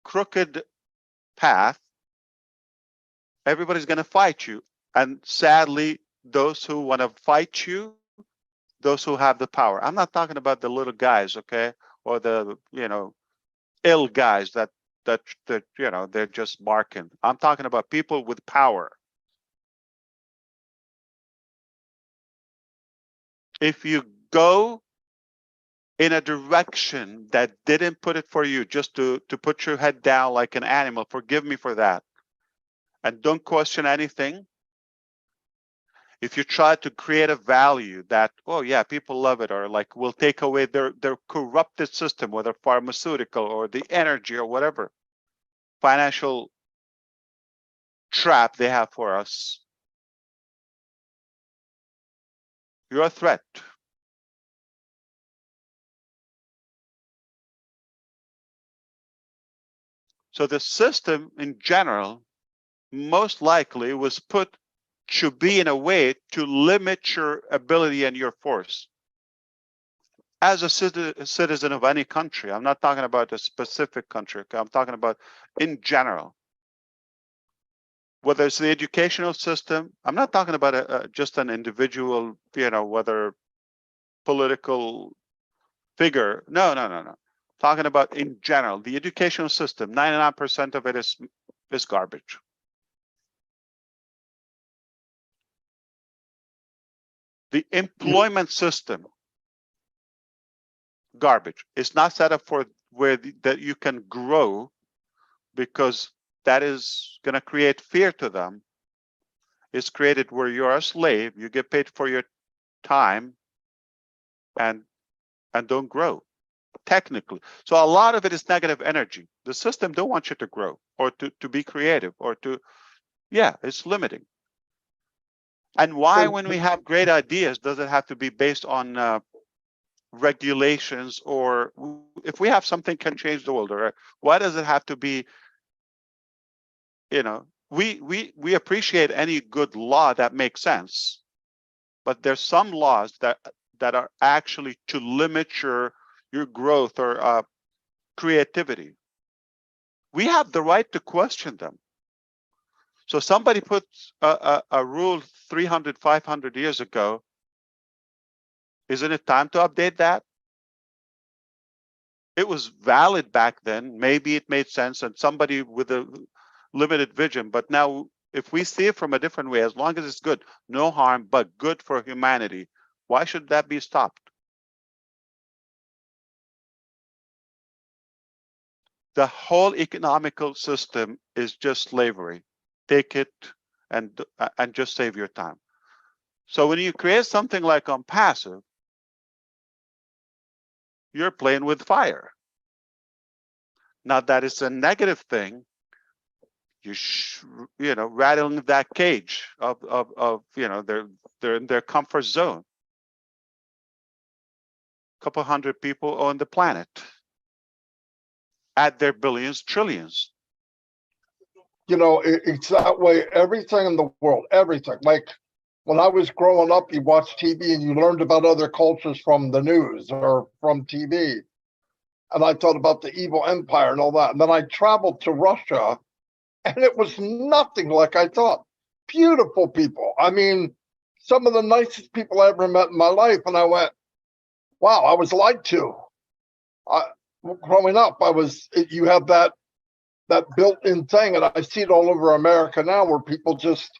crooked path, everybody's going to fight you. And sadly, those who want to fight you, those who have the power. I'm not talking about the little guys, okay, or the ill guys that they're just barking. I'm talking about people with power. If you go in a direction that didn't put it for you, just to put your head down like an animal, forgive me for that, and don't question anything. If you try to create a value that, oh yeah, people love it, or like will take away their corrupted system, whether pharmaceutical or the energy or whatever financial trap they have for us, you're a threat. So the system in general most likely was put to be in a way to limit your ability and your force. As a citizen of any country, I'm not talking about a specific country, I'm talking about in general. Whether it's the educational system, I'm not talking about just an individual, whether political figure. No. Talking about in general, the educational system, 99% of it is garbage. The employment system, garbage. It's not set up for where that you can grow, because that is going to create fear to them. It's created where you're a slave, you get paid for your time, and don't grow technically. So a lot of it is negative energy. The system don't want you to grow or to be creative or to, it's limiting. And why, when we have great ideas, does it have to be based on regulations, or if we have something can change the world, or why does it have to be, we appreciate any good law that makes sense, but there's some laws that are actually to limit your growth or creativity. We have the right to question them. So somebody puts a rule 300, 500 years ago. Isn't it time to update that? It was valid back then. Maybe it made sense, and somebody with a limited vision. But now, if we see it from a different way, as long as it's good, no harm, but good for humanity, why should that be stopped? The whole economical system is just slavery. Take it and just save your time. So when you create something like ONPASSIVE, you're playing with fire. Not that it's a negative thing. You rattling that cage of they're in their comfort zone. A couple hundred people on the planet. Add their billions, trillions. It's that way. Everything in the world, everything. Like when I was growing up, you watched TV and you learned about other cultures from the news or from TV. And I thought about the evil empire and all that. And then I traveled to Russia, and it was nothing like I thought. beautiful people. I mean, some of the nicest people I ever met in my life. And I went, wow, I was lied to. Growing up, you have that built-in thing, and I see it all over America now, where people just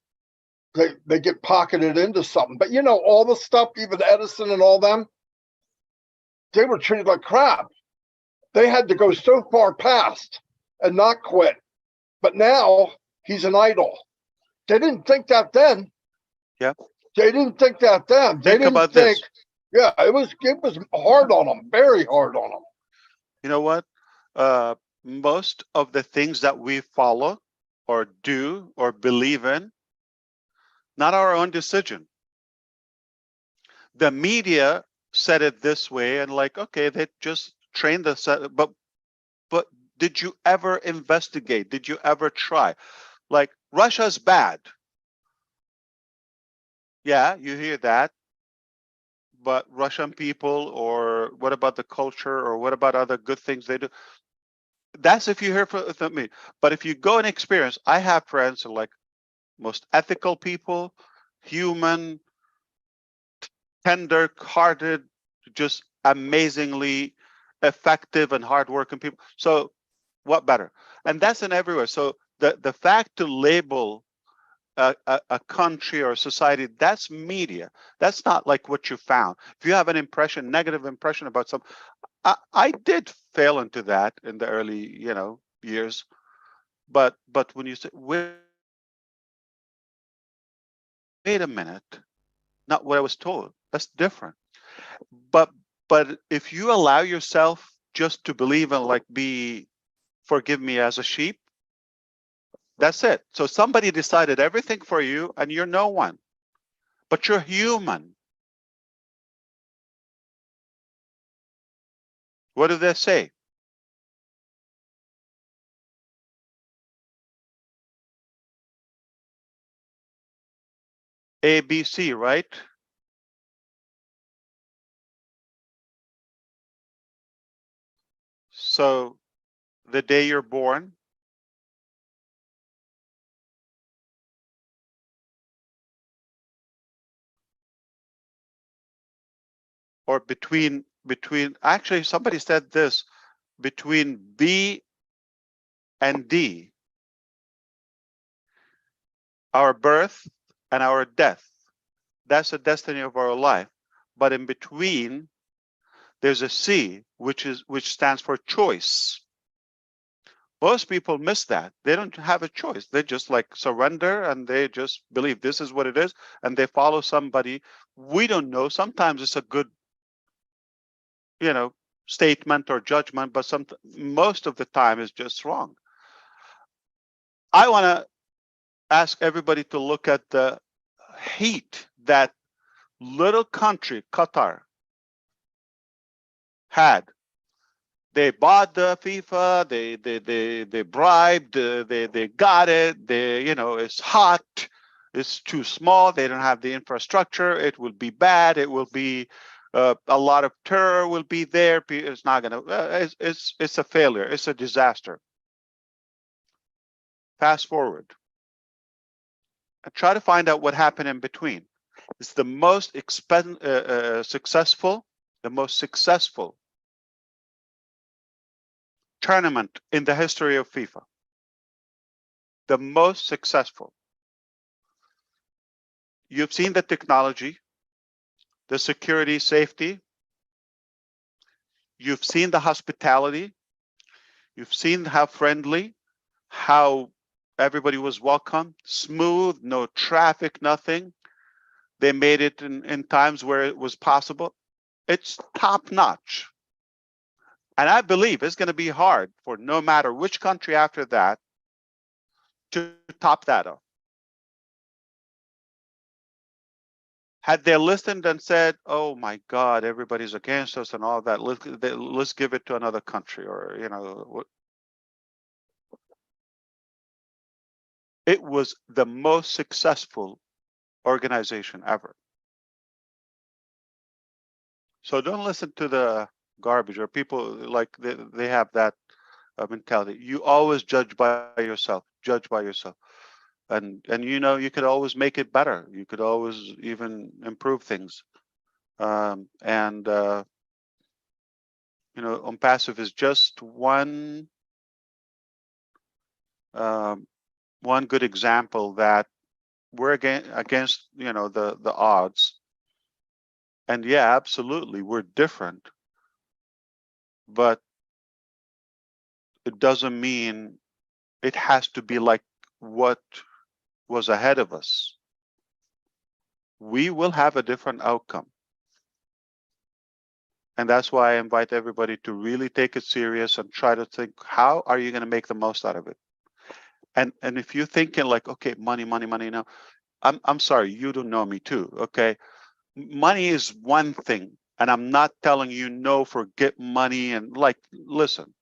they get pocketed into something. But all the stuff, even Edison and all them, they were treated like crap. They had to go so far past and not quit. But now he's an idol. They didn't think that then. Yeah. They didn't think that then. They Think didn't about think. this. Yeah, it was hard on them, very hard on them. You know what? Most of the things that we follow or do or believe in, not our own decision. The media said it this way, and like, okay, they just trained us. But did you ever investigate? Did you ever try? Like, Russia's bad. Yeah, you hear that. But Russian people, or what about the culture, or what about other good things they do? That's if you hear from me. But if you go and experience, I have friends who are like most ethical people, human, tender-hearted, just amazingly effective and hardworking people. So what better? And that's in everywhere. So the fact to label a country or a society, that's media. That's not like what you found. If you have an impression, negative impression about some, I did fail into that in the early, years. But when you say, wait a minute, not what I was told, that's different. But if you allow yourself just to believe and like be, forgive me, as a sheep, that's it. So somebody decided everything for you, and you're no one, but you're human. What do they say? A, B, C, right? So the day you're born, or between, actually somebody said this, between B and D, our birth and our death, that's the destiny of our life. But in between, there's a C, which stands for choice. Most people miss that. They don't have a choice. They just like surrender, and they just believe this is what it is, and they follow somebody. We don't know. Sometimes it's a good, statement or judgment, but most of the time is just wrong. I want to ask everybody to look at the heat that little country, Qatar, had. They bought the FIFA, they bribed, they got it, it's hot, it's too small, they don't have the infrastructure, it will be bad, it will be, a lot of terror will be there, it's not gonna, it's a failure, it's a disaster. Fast forward and try to find out what happened in between. It's the most successful tournament in the history of FIFA. The most successful. You've seen the technology, the security, safety. You've seen the hospitality. You've seen how friendly, how everybody was welcome, smooth, no traffic, nothing. They made it in times where it was possible. It's top notch. And I believe it's going to be hard for no matter which country after that to top that up. Had they listened and said, "Oh my God, everybody's against us and all that. Let's give it to another country," or it was the most successful organization ever. So don't listen to the garbage or people like they have that mentality. You always judge by yourself. Judge by yourself. and you could always make it better. You could always even improve things. ONPASSIVE is just one good example that we're against the odds. And yeah, absolutely, we're different, but it doesn't mean it has to be like what was ahead of us. We will have a different outcome. And that's why I invite everybody to really take it serious and try to think, how are you going to make the most out of it? And if you're thinking like, okay, money, no, I'm sorry, you don't know me too, okay? Money is one thing, and I'm not telling you no, forget money, and like, listen,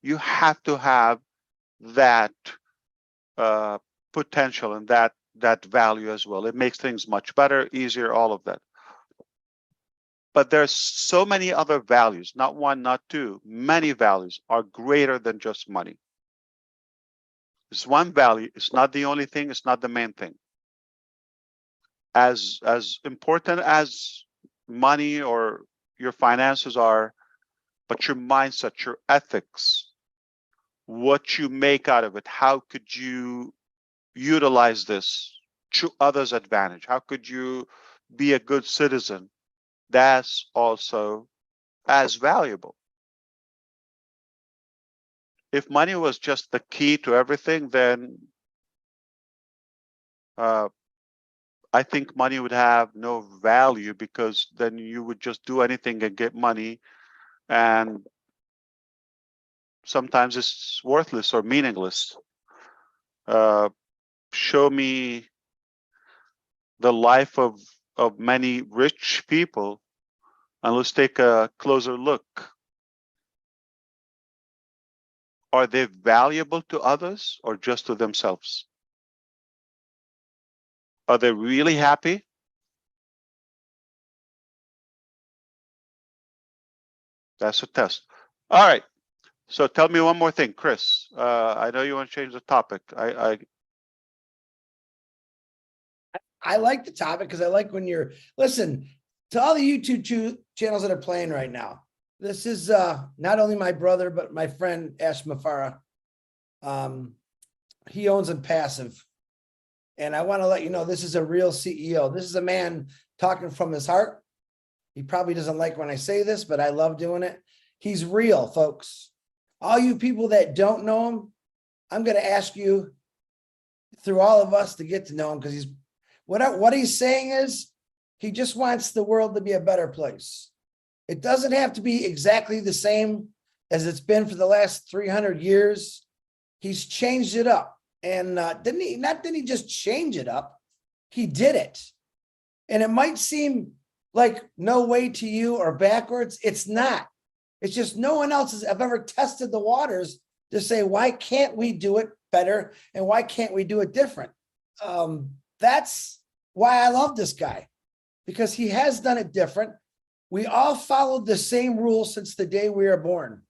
you have to have that potential and that value as well. It makes things much better, easier, all of that. But there's so many other values, not one, not two, many values are greater than just money. It's one value, it's not the only thing, it's not the main thing. As important as money or your finances are, but your mindset, your ethics, what you make out of it, how could you utilize this to others' advantage? How could you be a good citizen? That's also as valuable. If money was just the key to everything, then I think money would have no value, because then you would just do anything and get money, and sometimes it's worthless or meaningless. Show me the life of many rich people, and let's take a closer look. Are they valuable to others or just to themselves? Are they really happy? That's a test. All right. So tell me one more thing, Chris. I know you want to change the topic. I like the topic because I like when you're, listen, to all the YouTube channels that are playing right now. This is not only my brother, but my friend Ash Mufareh. He owns ONPASSIVE. And I want to let you know, this is a real CEO. This is a man talking from his heart. He probably doesn't like when I say this, but I love doing it. He's real, folks. All you people that don't know him, I'm going to ask you through all of us to get to know him, because what he's saying is he just wants the world to be a better place. It doesn't have to be exactly the same as it's been for the last 300 years. He's changed it up. And didn't he just change it up? He did it. And it might seem like no way to you or backwards. It's not. It's just no one else has ever tested the waters to say, why can't we do it better? And why can't we do it different? That's why I love this guy, because he has done it different. We all followed the same rules since the day we were born.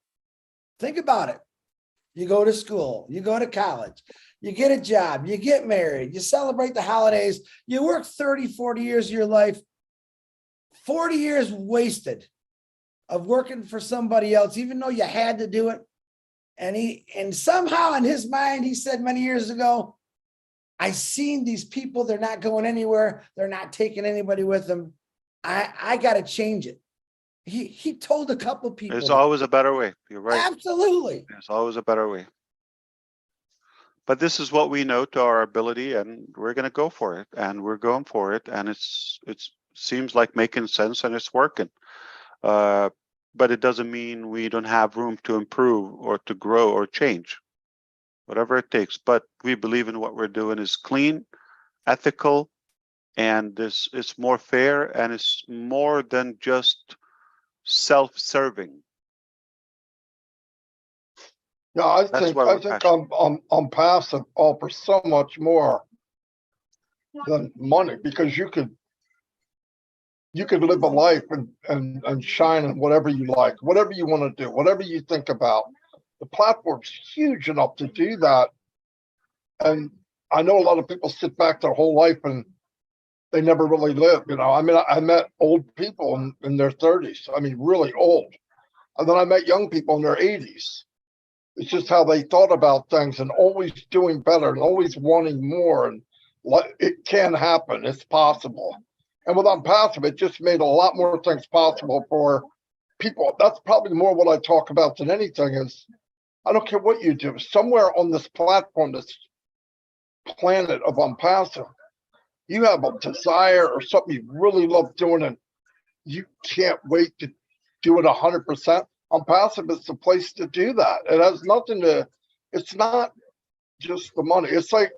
Think about it. You go to school, you go to college, you get a job, you get married, you celebrate the holidays, you work 30, 40 years of your life, 40 years wasted of working for somebody else, even though you had to do it. And somehow in his mind, he said many years ago, I seen these people, they're not going anywhere. They're not taking anybody with them. I got to change it. He told a couple of people. There's always a better way. You're right. Absolutely. There's always a better way. But this is what we know to our ability, and we're going to go for it, and we're going for it, and it seems like making sense, and it's working. But it doesn't mean we don't have room to improve or to grow or change, whatever it takes. But we believe in what we're doing is clean, ethical, and this is more fair, and it's more than just self-serving. Yeah, I think ONPASSIVE offers so much more than money, because you could live a life and shine in whatever you like, whatever you want to do, whatever you think about. The platform's huge enough to do that. And I know a lot of people sit back their whole life and they never really live. I mean, I met old people in their 30s. I mean, really old. And then I met young people in their 80s. It's just how they thought about things and always doing better and always wanting more. And it can happen. It's possible. And with ONPASSIVE, it just made a lot more things possible for people. That's probably more what I talk about than anything is, I don't care what you do. Somewhere on this platform, this planet of ONPASSIVE, you have a desire or something you really love doing and you can't wait to do it 100%. ONPASSIVE is the place to do that. It has nothing to, it's not just the money. It's like,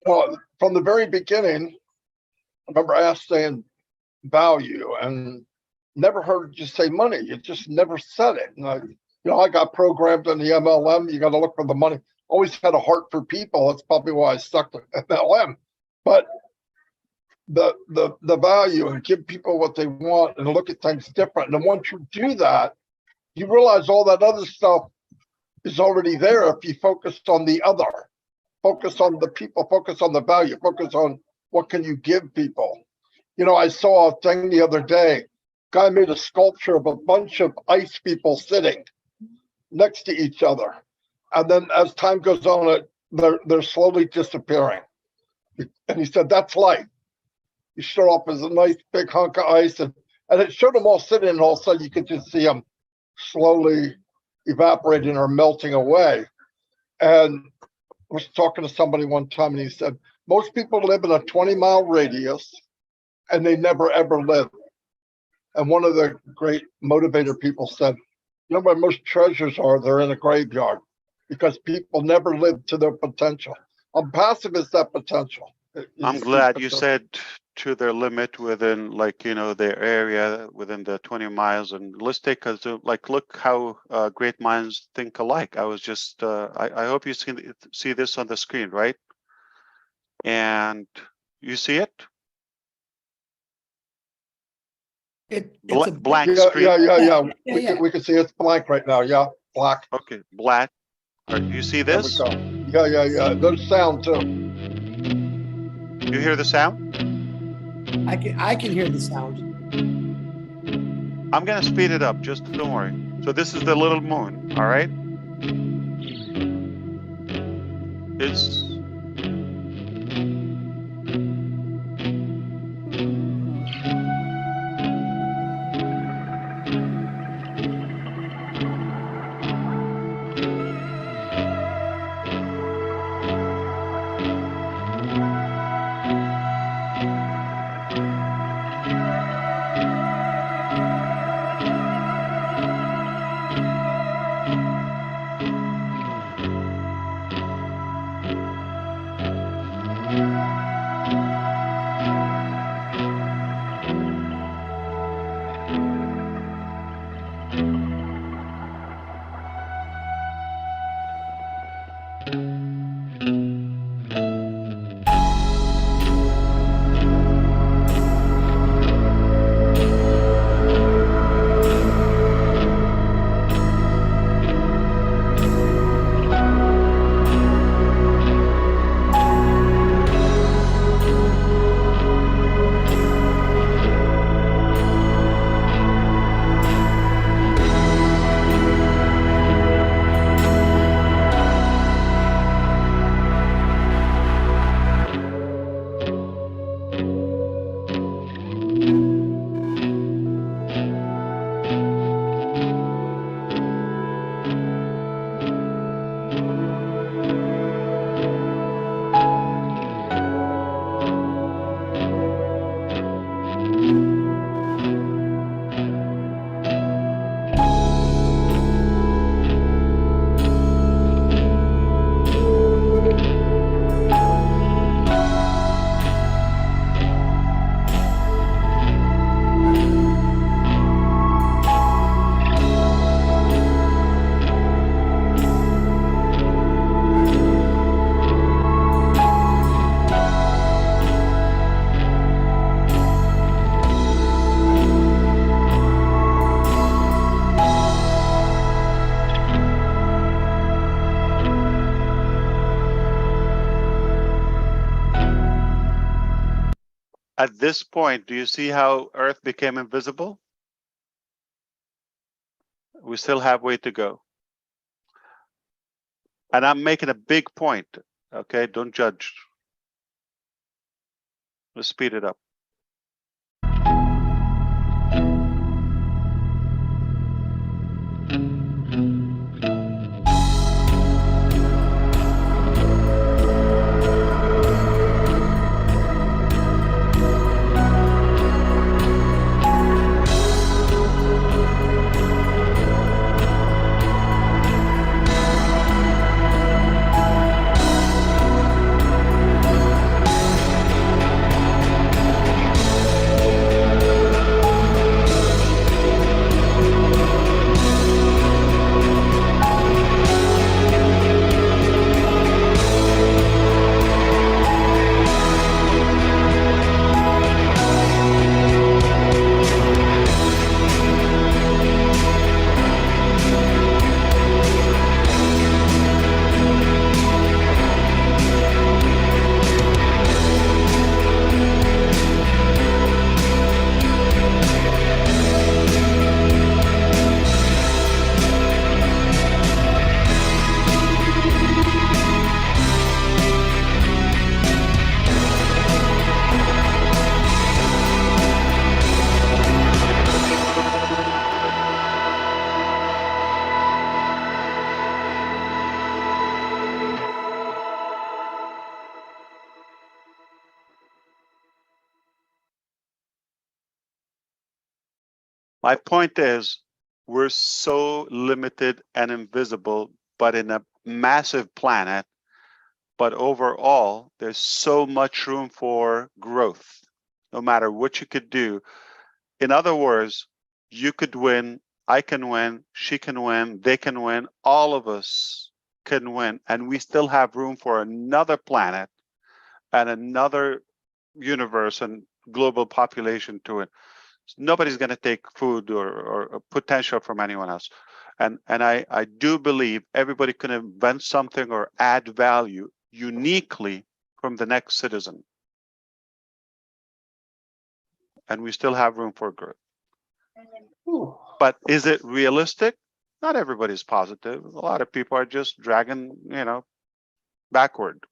from the very beginning, I remember asked saying value and never heard you say money. You just never said it. And I got programmed in the MLM. You got to look for the money. Always had a heart for people. That's probably why I stuck to MLM. But the value and give people what they want and look at things different. And then once you do that, you realize all that other stuff is already there if you focus on the other, focus on the people, focus on the value, focus on what can you give people. I saw a thing the other day. Guy made a sculpture of a bunch of ice people sitting next to each other. And then as time goes on, they're slowly disappearing. And he said, that's life. You start off as a nice big hunk of ice and it showed them all sitting and all of a sudden you could just see them slowly evaporating or melting away. And I was talking to somebody one time and he said, most people live in a 20-mile radius and they never ever live. And one of the great motivator people said, where most treasures are, they're in a graveyard because people never live to their potential. ONPASSIVE is that potential. I'm glad you said to their limit within their area within the 20 miles. And let's take a zoom, look how great minds think alike. I was just, I hope you see this on the screen, right? And you see it? It's a blank screen. Yeah. We can see it's blank right now. Yeah, black. Okay, black. Do you see this? There we go. Yeah. There's sound too. You hear the sound? I can hear the sound. I'm gonna speed it up, just don't worry. So this is the little moon, all right? It's at this point, do you see how Earth became invisible? We still have way to go. And I'm making a big point, okay? Don't judge. Let's speed it up. My point is, we're so limited and invisible, but in a massive planet. But overall, there's so much room for growth, no matter what you could do. In other words, you could win, I can win, she can win, they can win, all of us can win, and we still have room for another planet and another universe and global population to it. Nobody's going to take food or potential from anyone else. And I do believe everybody can invent something or add value uniquely from the next citizen. And we still have room for growth. But is it realistic? Not everybody's positive. A lot of people are just dragging, backward.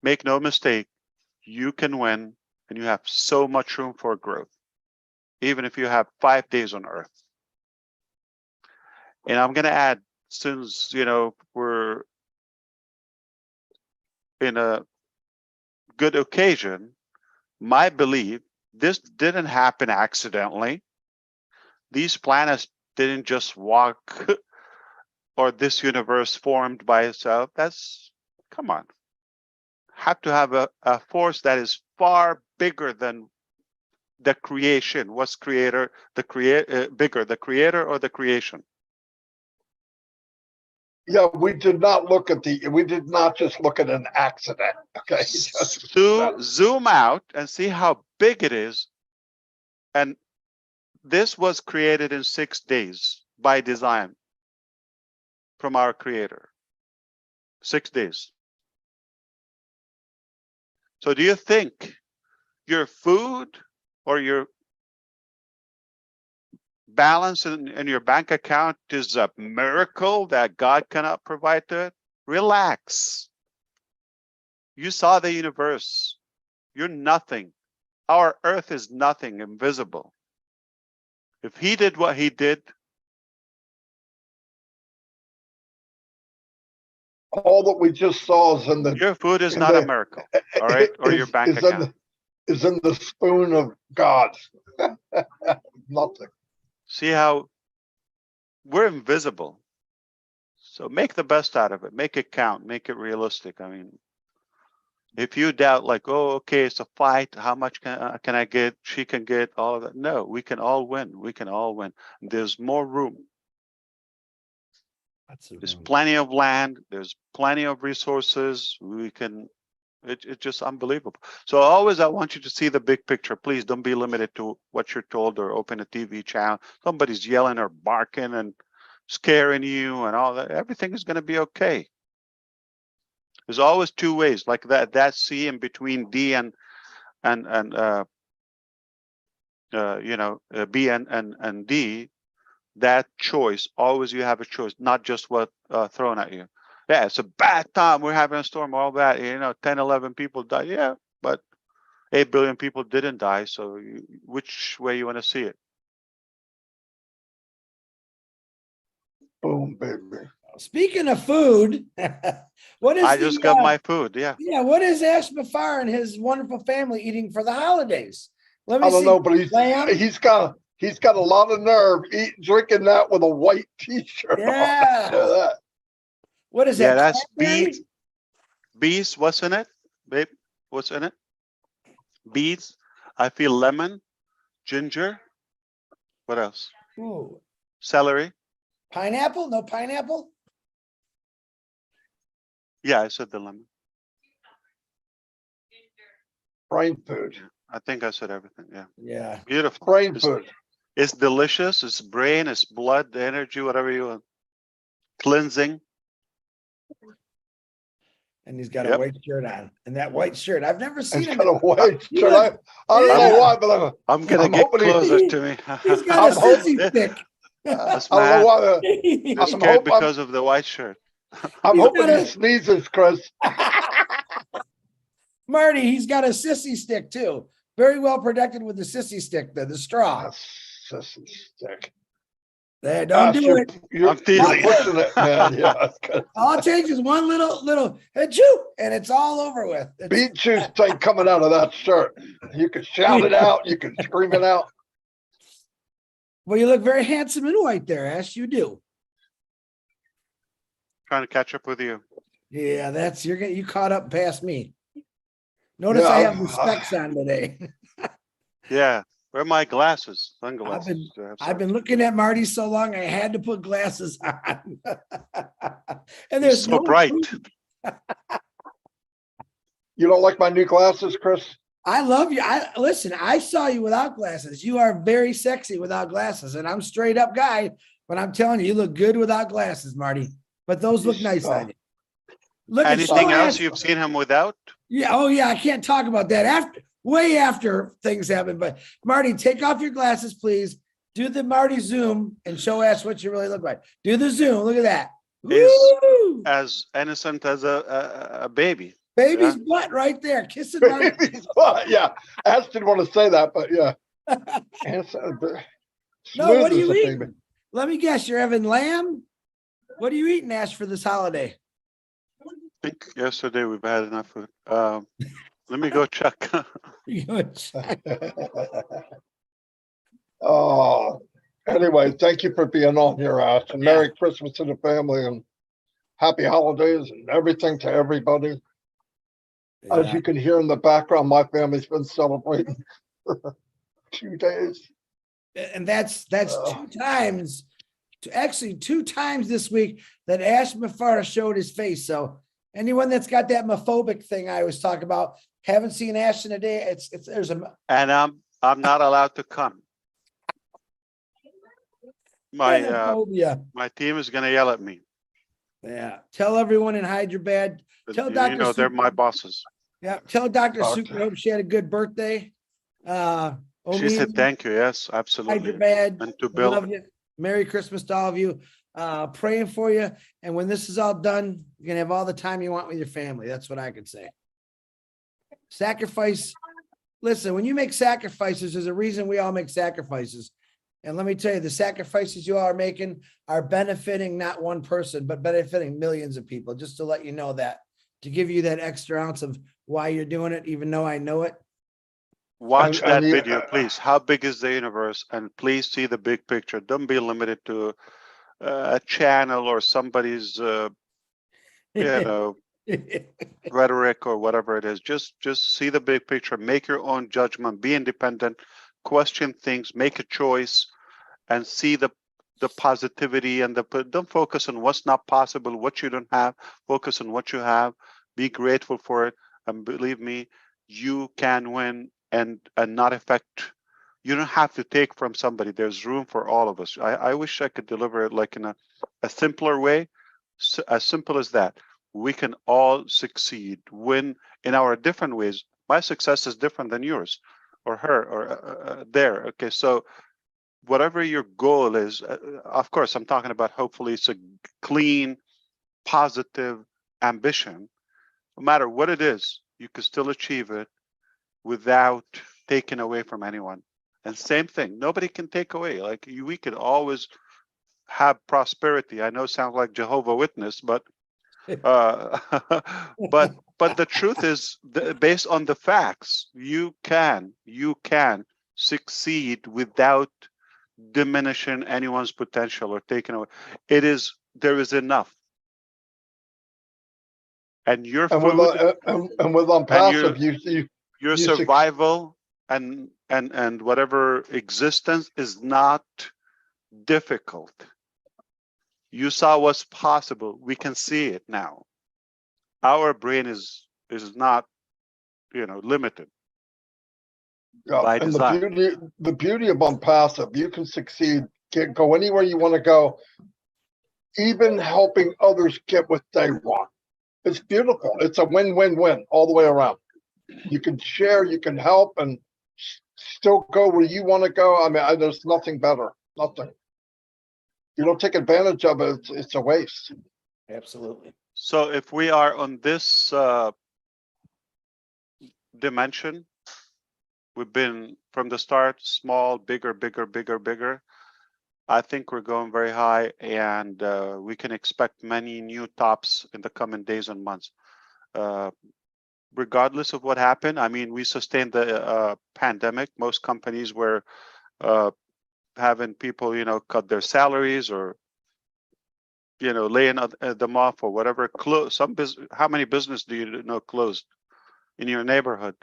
Make no mistake, you can win, and you have so much room for growth, even if you have 5 days on Earth. And I'm going to add, since we're in a good occasion, my belief, this didn't happen accidentally. These planets didn't just walk, or this universe formed by itself. Come on. Have to have a force that is far bigger than the creation. What's bigger, the creator or the creation? Yeah, we did not just look at an accident. Okay. Zoom out and see how big it is. And this was created in 6 days by design from our creator. 6 days. So do you think your food or your balance in your bank account is a miracle that God cannot provide to it? Relax. You saw the universe. You're nothing. Our Earth is nothing, invisible. If he did what he did, all that we just saw is in the. Your food is not a miracle, all right? Or your bank account. Is in the spoon of God. Nothing. See how we're invisible. So make the best out of it. Make it count. Make it realistic. I mean, if you doubt, like, oh, okay, it's a fight. How much can I get? She can get all of that. No, we can all win. We can all win. There's more room. There's plenty of land. There's plenty of resources. We can. It's just unbelievable. So always, I want you to see the big picture. Please don't be limited to what you're told or open a TV channel. Somebody's yelling or barking and scaring you and all that. Everything is going to be okay. There's always two ways, like that C in between D and B and D, that choice, always you have a choice, not just what thrown at you. Yeah, it's a bad time. We're having a storm, all bad. 10, 11 people died. Yeah, but 8 billion people didn't die. So which way you want to see it? Boom, baby. Speaking of food, what is I just got my food. Yeah. Yeah, what is Ash Mufareh and his wonderful family eating for the holidays? Let me I don't see. know, but Lamb? he's got a lot of nerve drinking that with a white t-shirt on. Yeah. That. What is Yeah, that? that's beets. Beets, what's in it? Babe, what's in it? Beets. I feel lemon, ginger. What else? Ooh. Celery. Pineapple? No pineapple? Yeah, I said the lemon. Brain food. I think I said everything. Yeah. Yeah. Beautiful. Brain food. It's delicious. It's brain, it's blood, energy, whatever you want. Cleansing. And he's got a white shirt on. And that white shirt, I've never seen He's him. got a white shirt. Look, I don't know why, but I'm gonna I'm get hoping closer to me. he's got a sissy stick. I don't know why. I'm scared because of the white shirt. I'm He's hoping got he a- sneezes, Chris. Marty, he's got a sissy stick too. Very well protected with the sissy stick, the straw. Sissy stick. There, don't Gosh, do it. I'm teasing. You're pushing it, man. Yeah. All it takes is one little achoo, and it's all over with. Beet juice ain't coming out of that shirt. You can shout it out. You can scream it out. Well, you look very handsome in white there, Ash. You do. Trying to catch up with you. Yeah, you caught up past me. Notice I have the specs on today. Yeah. Where are my glasses? Sunglasses. I've been looking at Marty so long, I had to put glasses on. And there's so bright. You don't like my new glasses, Chris? I love you. Listen, I saw you without glasses. You are very sexy without glasses. And I'm a straight up guy, but I'm telling you, you look good without glasses, Marty. But those look nice on you. Look Anything else you've seen him without? Yeah. Oh, yeah. I can't talk about that way after things happen. But Marty, take off your glasses, please. Do the Marty zoom and show us what you really look like. Do the zoom. Look at that. Woo! As innocent as a baby. Baby's butt right there. Kissing Marty. Baby's butt. Yeah. Ash didn't want to say that, but yeah. No, what are you eating? Baby. Let me guess. You're having lamb? What are you eating, Ash, for this holiday? I think yesterday we've had enough food. Let me go check. Oh, anyway, thank you for being on here, Ash. And Merry Christmas to the family and happy holidays and everything to everybody. Yeah. As you can hear in the background, my family's been celebrating for 2 days. And that's 2 times, actually 2 times this week that Ash Mufareh showed his face. So anyone that's got that mophobic thing I was talking about, haven't seen Ash in a day. And I'm not allowed to come. My team is gonna yell at me. Yeah. Tell everyone in Hyderabad. Tell Dr. They're my bosses. Yeah. Tell Dr. Super hope she had a good birthday. She said thank you. Yes, absolutely. Hyderabad. And to Bill. Love you. Merry Christmas to all of you. Praying for you. And when this is all done, you're gonna have all the time you want with your family. That's what I could say. Sacrifice. Listen, when you make sacrifices, there's a reason we all make sacrifices. And let me tell you, the sacrifices you all are making are benefiting not one person, but benefiting millions of people. Just to let you know that, to give you that extra ounce of why you're doing it, even though I know it. Watch that video, please. How big is the universe? And please see the big picture. Don't be limited to a channel or somebody's, rhetoric or whatever it is. Just see the big picture. Make your own judgment. Be independent. Question things. Make a choice, and see the positivity and don't focus on what's not possible, what you don't have. Focus on what you have. Be grateful for it, and believe me, you can win and not affect. You don't have to take from somebody. There's room for all of us. I wish I could deliver it like in a simpler way, as simple as that. We can all succeed, win in our different ways. My success is different than yours or her or there. Okay, so whatever your goal is, of course, I'm talking about hopefully it's a clean, positive ambition. No matter what it is, you can still achieve it without taking away from anyone. And same thing, nobody can take away. Like we could always have prosperity. I know it sounds like Jehovah Witness, but but the truth is, based on the facts, you can succeed without diminishing anyone's potential or taking away. There is enough, and your And food with and ONPASSIVE, you your you suc- survival and whatever existence is not difficult. You saw what's possible. We can see it now. Our brain is not, limited yeah, by and design. the beauty of ONPASSIVE, you can succeed, go anywhere you want to go, even helping others get what they want. It's beautiful. It's a win-win-win all the way around. You can share, you can help, and still go where you want to go. I mean, there's nothing better. Nothing. You don't take advantage of it, it's a waste. Absolutely. So if we are on this dimension, we've been from the start small, bigger, bigger, bigger, bigger. I think we're going very high, and we can expect many new tops in the coming days and months. Regardless of what happened, I mean, we sustained the pandemic. Most companies were having people, cut their salaries or, laying them off or whatever. Close how many business do you know closed in your neighborhood?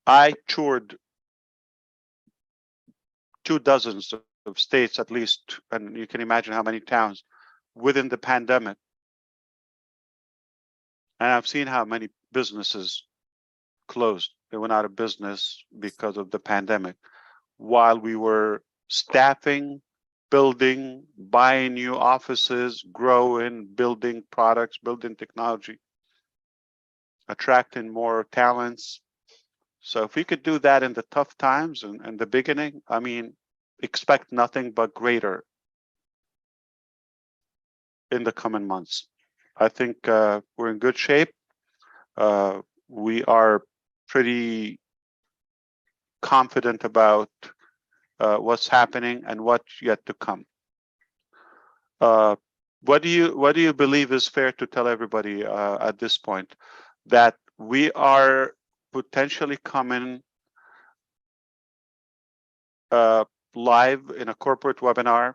I toured 24 of states at least, and you can imagine how many towns within the pandemic. And I've seen how many businesses closed. They went out of business because of the pandemic. While we were staffing, building, buying new offices, growing, building products, building technology, attracting more talents. So if we could do that in the tough times and the beginning, I mean, expect nothing but greater in the coming months. I think we're in good shape. We are pretty confident about what's happening and what's yet to come. What do you believe is fair to tell everybody at this point? That we are potentially coming live in a corporate webinar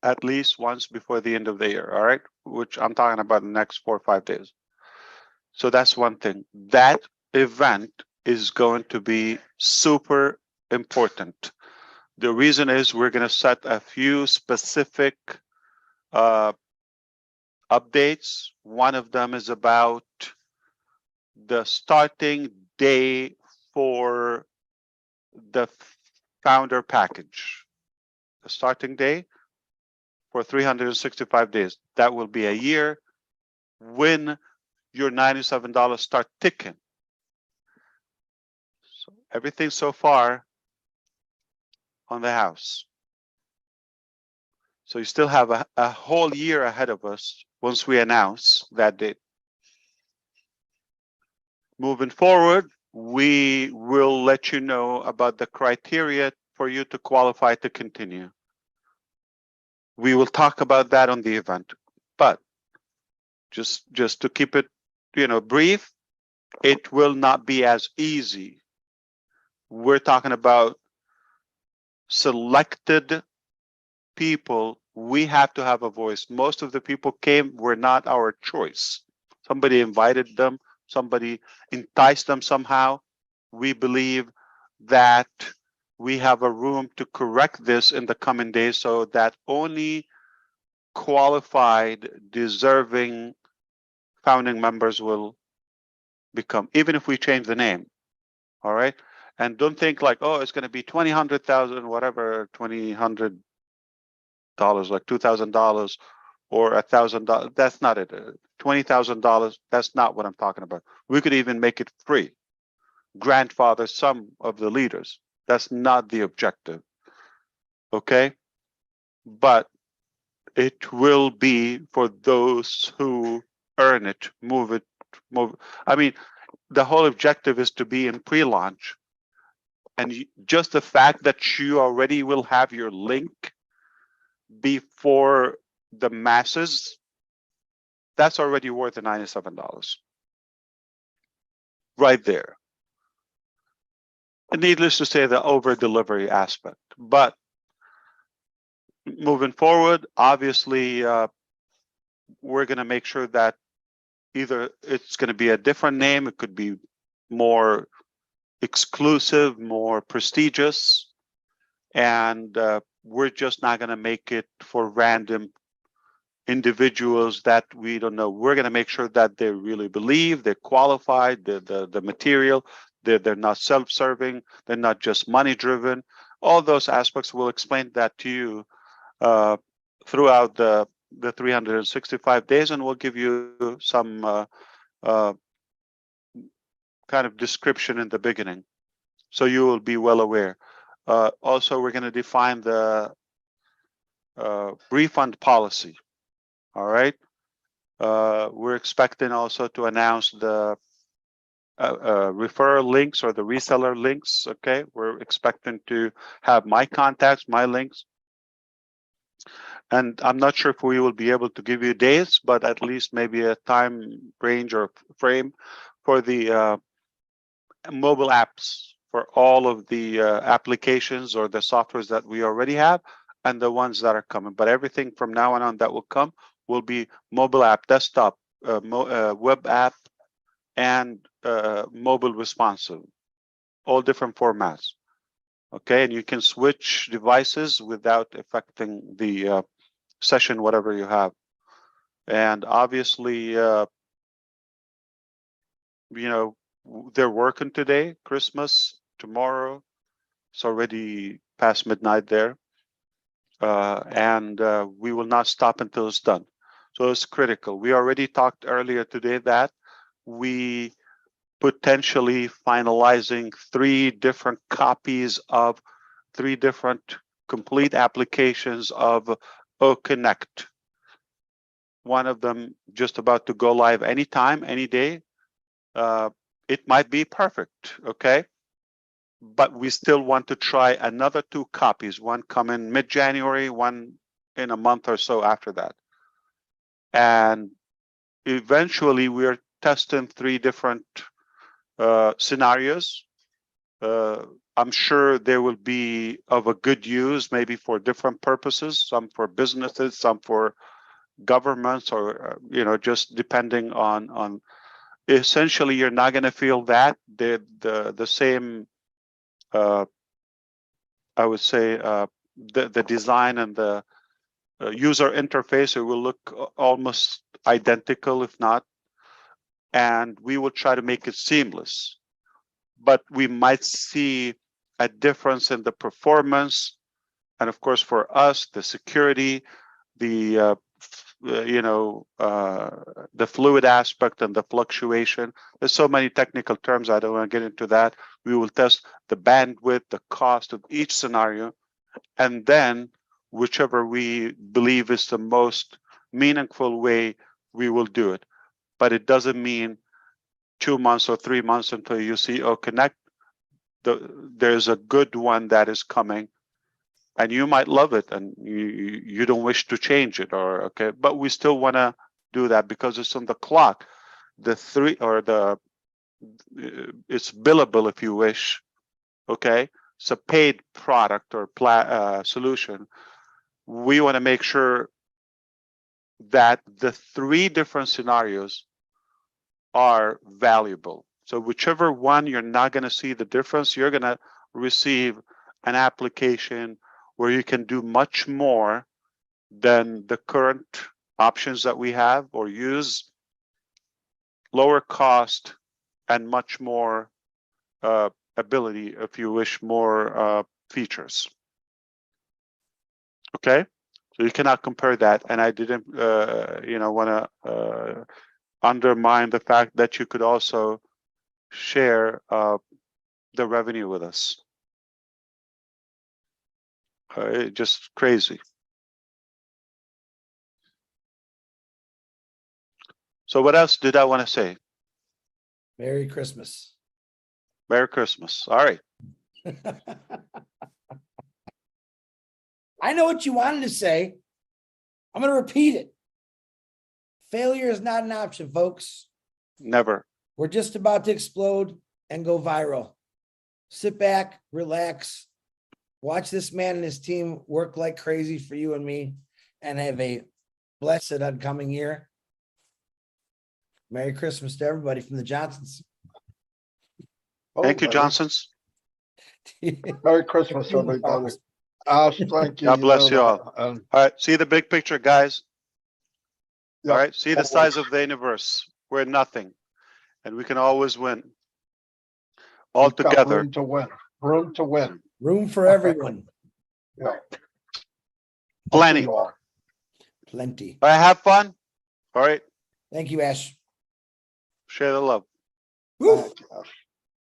at least once before the end of the year, all right? Which I'm talking about in the next 4 or 5 days. So that's one thing. That event is going to be super important. The reason is we're going to set a few specific updates. One of them is about the starting day for the founder package. The starting day for 365 days. That will be a year when your $97 start ticking. So everything so far on the house. So you still have a whole year ahead of us once we announce that date. Moving forward, we will let you know about the criteria for you to qualify to continue. We will talk about that on the event, but just to keep it, brief, it will not be as easy. We're talking about selected people. We have to have a voice. Most of the people were not our choice. Somebody invited them, somebody enticed them somehow. We believe that we have a room to correct this in the coming days so that only qualified, deserving founding members will become, even if we change the name. All right. And don't think like, oh, it's going to be 20, 100,000, whatever, $2,000, like $2,000 or $1,000. That's not it. $20,000. That's not what I'm talking about. We could even make it free. Grandfather some of the leaders. That's not the objective. Okay, but it will be for those who earn it. Move. I mean, the whole objective is to be in pre-launch, and just the fact that you already will have your link before the masses, that's already worth the $97 right there. And needless to say, the over delivery aspect. But moving forward, obviously, we're going to make sure that either it's going to be a different name, it could be more exclusive, more prestigious, and we're just not going to make it for random individuals that we don't know. We're going to make sure that they really believe, they're qualified, the material, they're not self-serving, they're not just money-driven. All those aspects, we'll explain that to you throughout the 365 days, and we'll give you some kind of description in the beginning, so you will be well aware. Also, we're going to define the refund policy. All right. We're expecting also to announce the referral links or the reseller links. Okay, we're expecting to have my contacts, my links, and I'm not sure if we will be able to give you dates, but at least maybe a time range or frame for the mobile apps, for all of the applications or the softwares that we already have and the ones that are coming. But everything from now on that will come will be mobile app, desktop, web app, and mobile responsive, all different formats. Okay, and you can switch devices without affecting the session, whatever you have. And obviously, you know, they're working today, Christmas, tomorrow. It's already past midnight there. And we will not stop until it's done. So it's critical. We already talked earlier today that we potentially finalizing 3 different copies of 3 different complete applications of OConnect. One of them just about to go live anytime, any day. It might be perfect, okay? But we still want to try another 2 copies, one coming mid-January, one in a month or so after that. And eventually we're testing 3 different scenarios. I'm sure they will be of a good use, maybe for different purposes, some for businesses, some for governments, or you know, just depending on essentially you're not going to feel that the same I would say the design and the user interface, it will look almost identical, if not, and we will try to make it seamless. But we might see a difference in the performance, and of course for us, the security, the the fluid aspect and the fluctuation. There's so many technical terms, I don't want to get into that. We will test the bandwidth, the cost of each scenario, and then whichever we believe is the most meaningful way, we will do it. But it doesn't mean 2 months or 3 months until you see, oh, Connect, there's a good one that is coming, and you might love it and you don't wish to change it, or okay, but we still want to do that because it's on the clock. The 3 or the it's billable, if you wish. Okay, it's a paid product or solution. We want to make sure that the 3 different scenarios are valuable. So whichever one you're not going to see the difference, you're going to receive an application where you can do much more than the current options that we have, or use lower cost and much more ability, if you wish, more features. Okay, So you cannot compare that. And I didn't, want to undermine the fact that you could also share the revenue with us. Just crazy. So what else did I want to say? Merry Christmas. Merry Christmas. All right. I know what you wanted to say. I'm going to repeat it. Failure is not an option, folks. Never. We're just about to explode and go viral. Sit back, relax, watch this man and his team work like crazy for you and me, and have a blessed upcoming year. Merry Christmas to everybody from the Johnsons. Thank you, Johnsons. Merry Christmas, everybody. Ash, thank you. God bless know you that. all. And All right. See the big picture, guys. yeah, All right. See the size of the universe. We're nothing. And we can always win. All we've got together. room to win. Room to win. Room for everyone. Yeah. Plenty. You are. Plenty. All right. Have fun. All right. Thank you, Ash. Share the love. Woo. Thank you, Ash.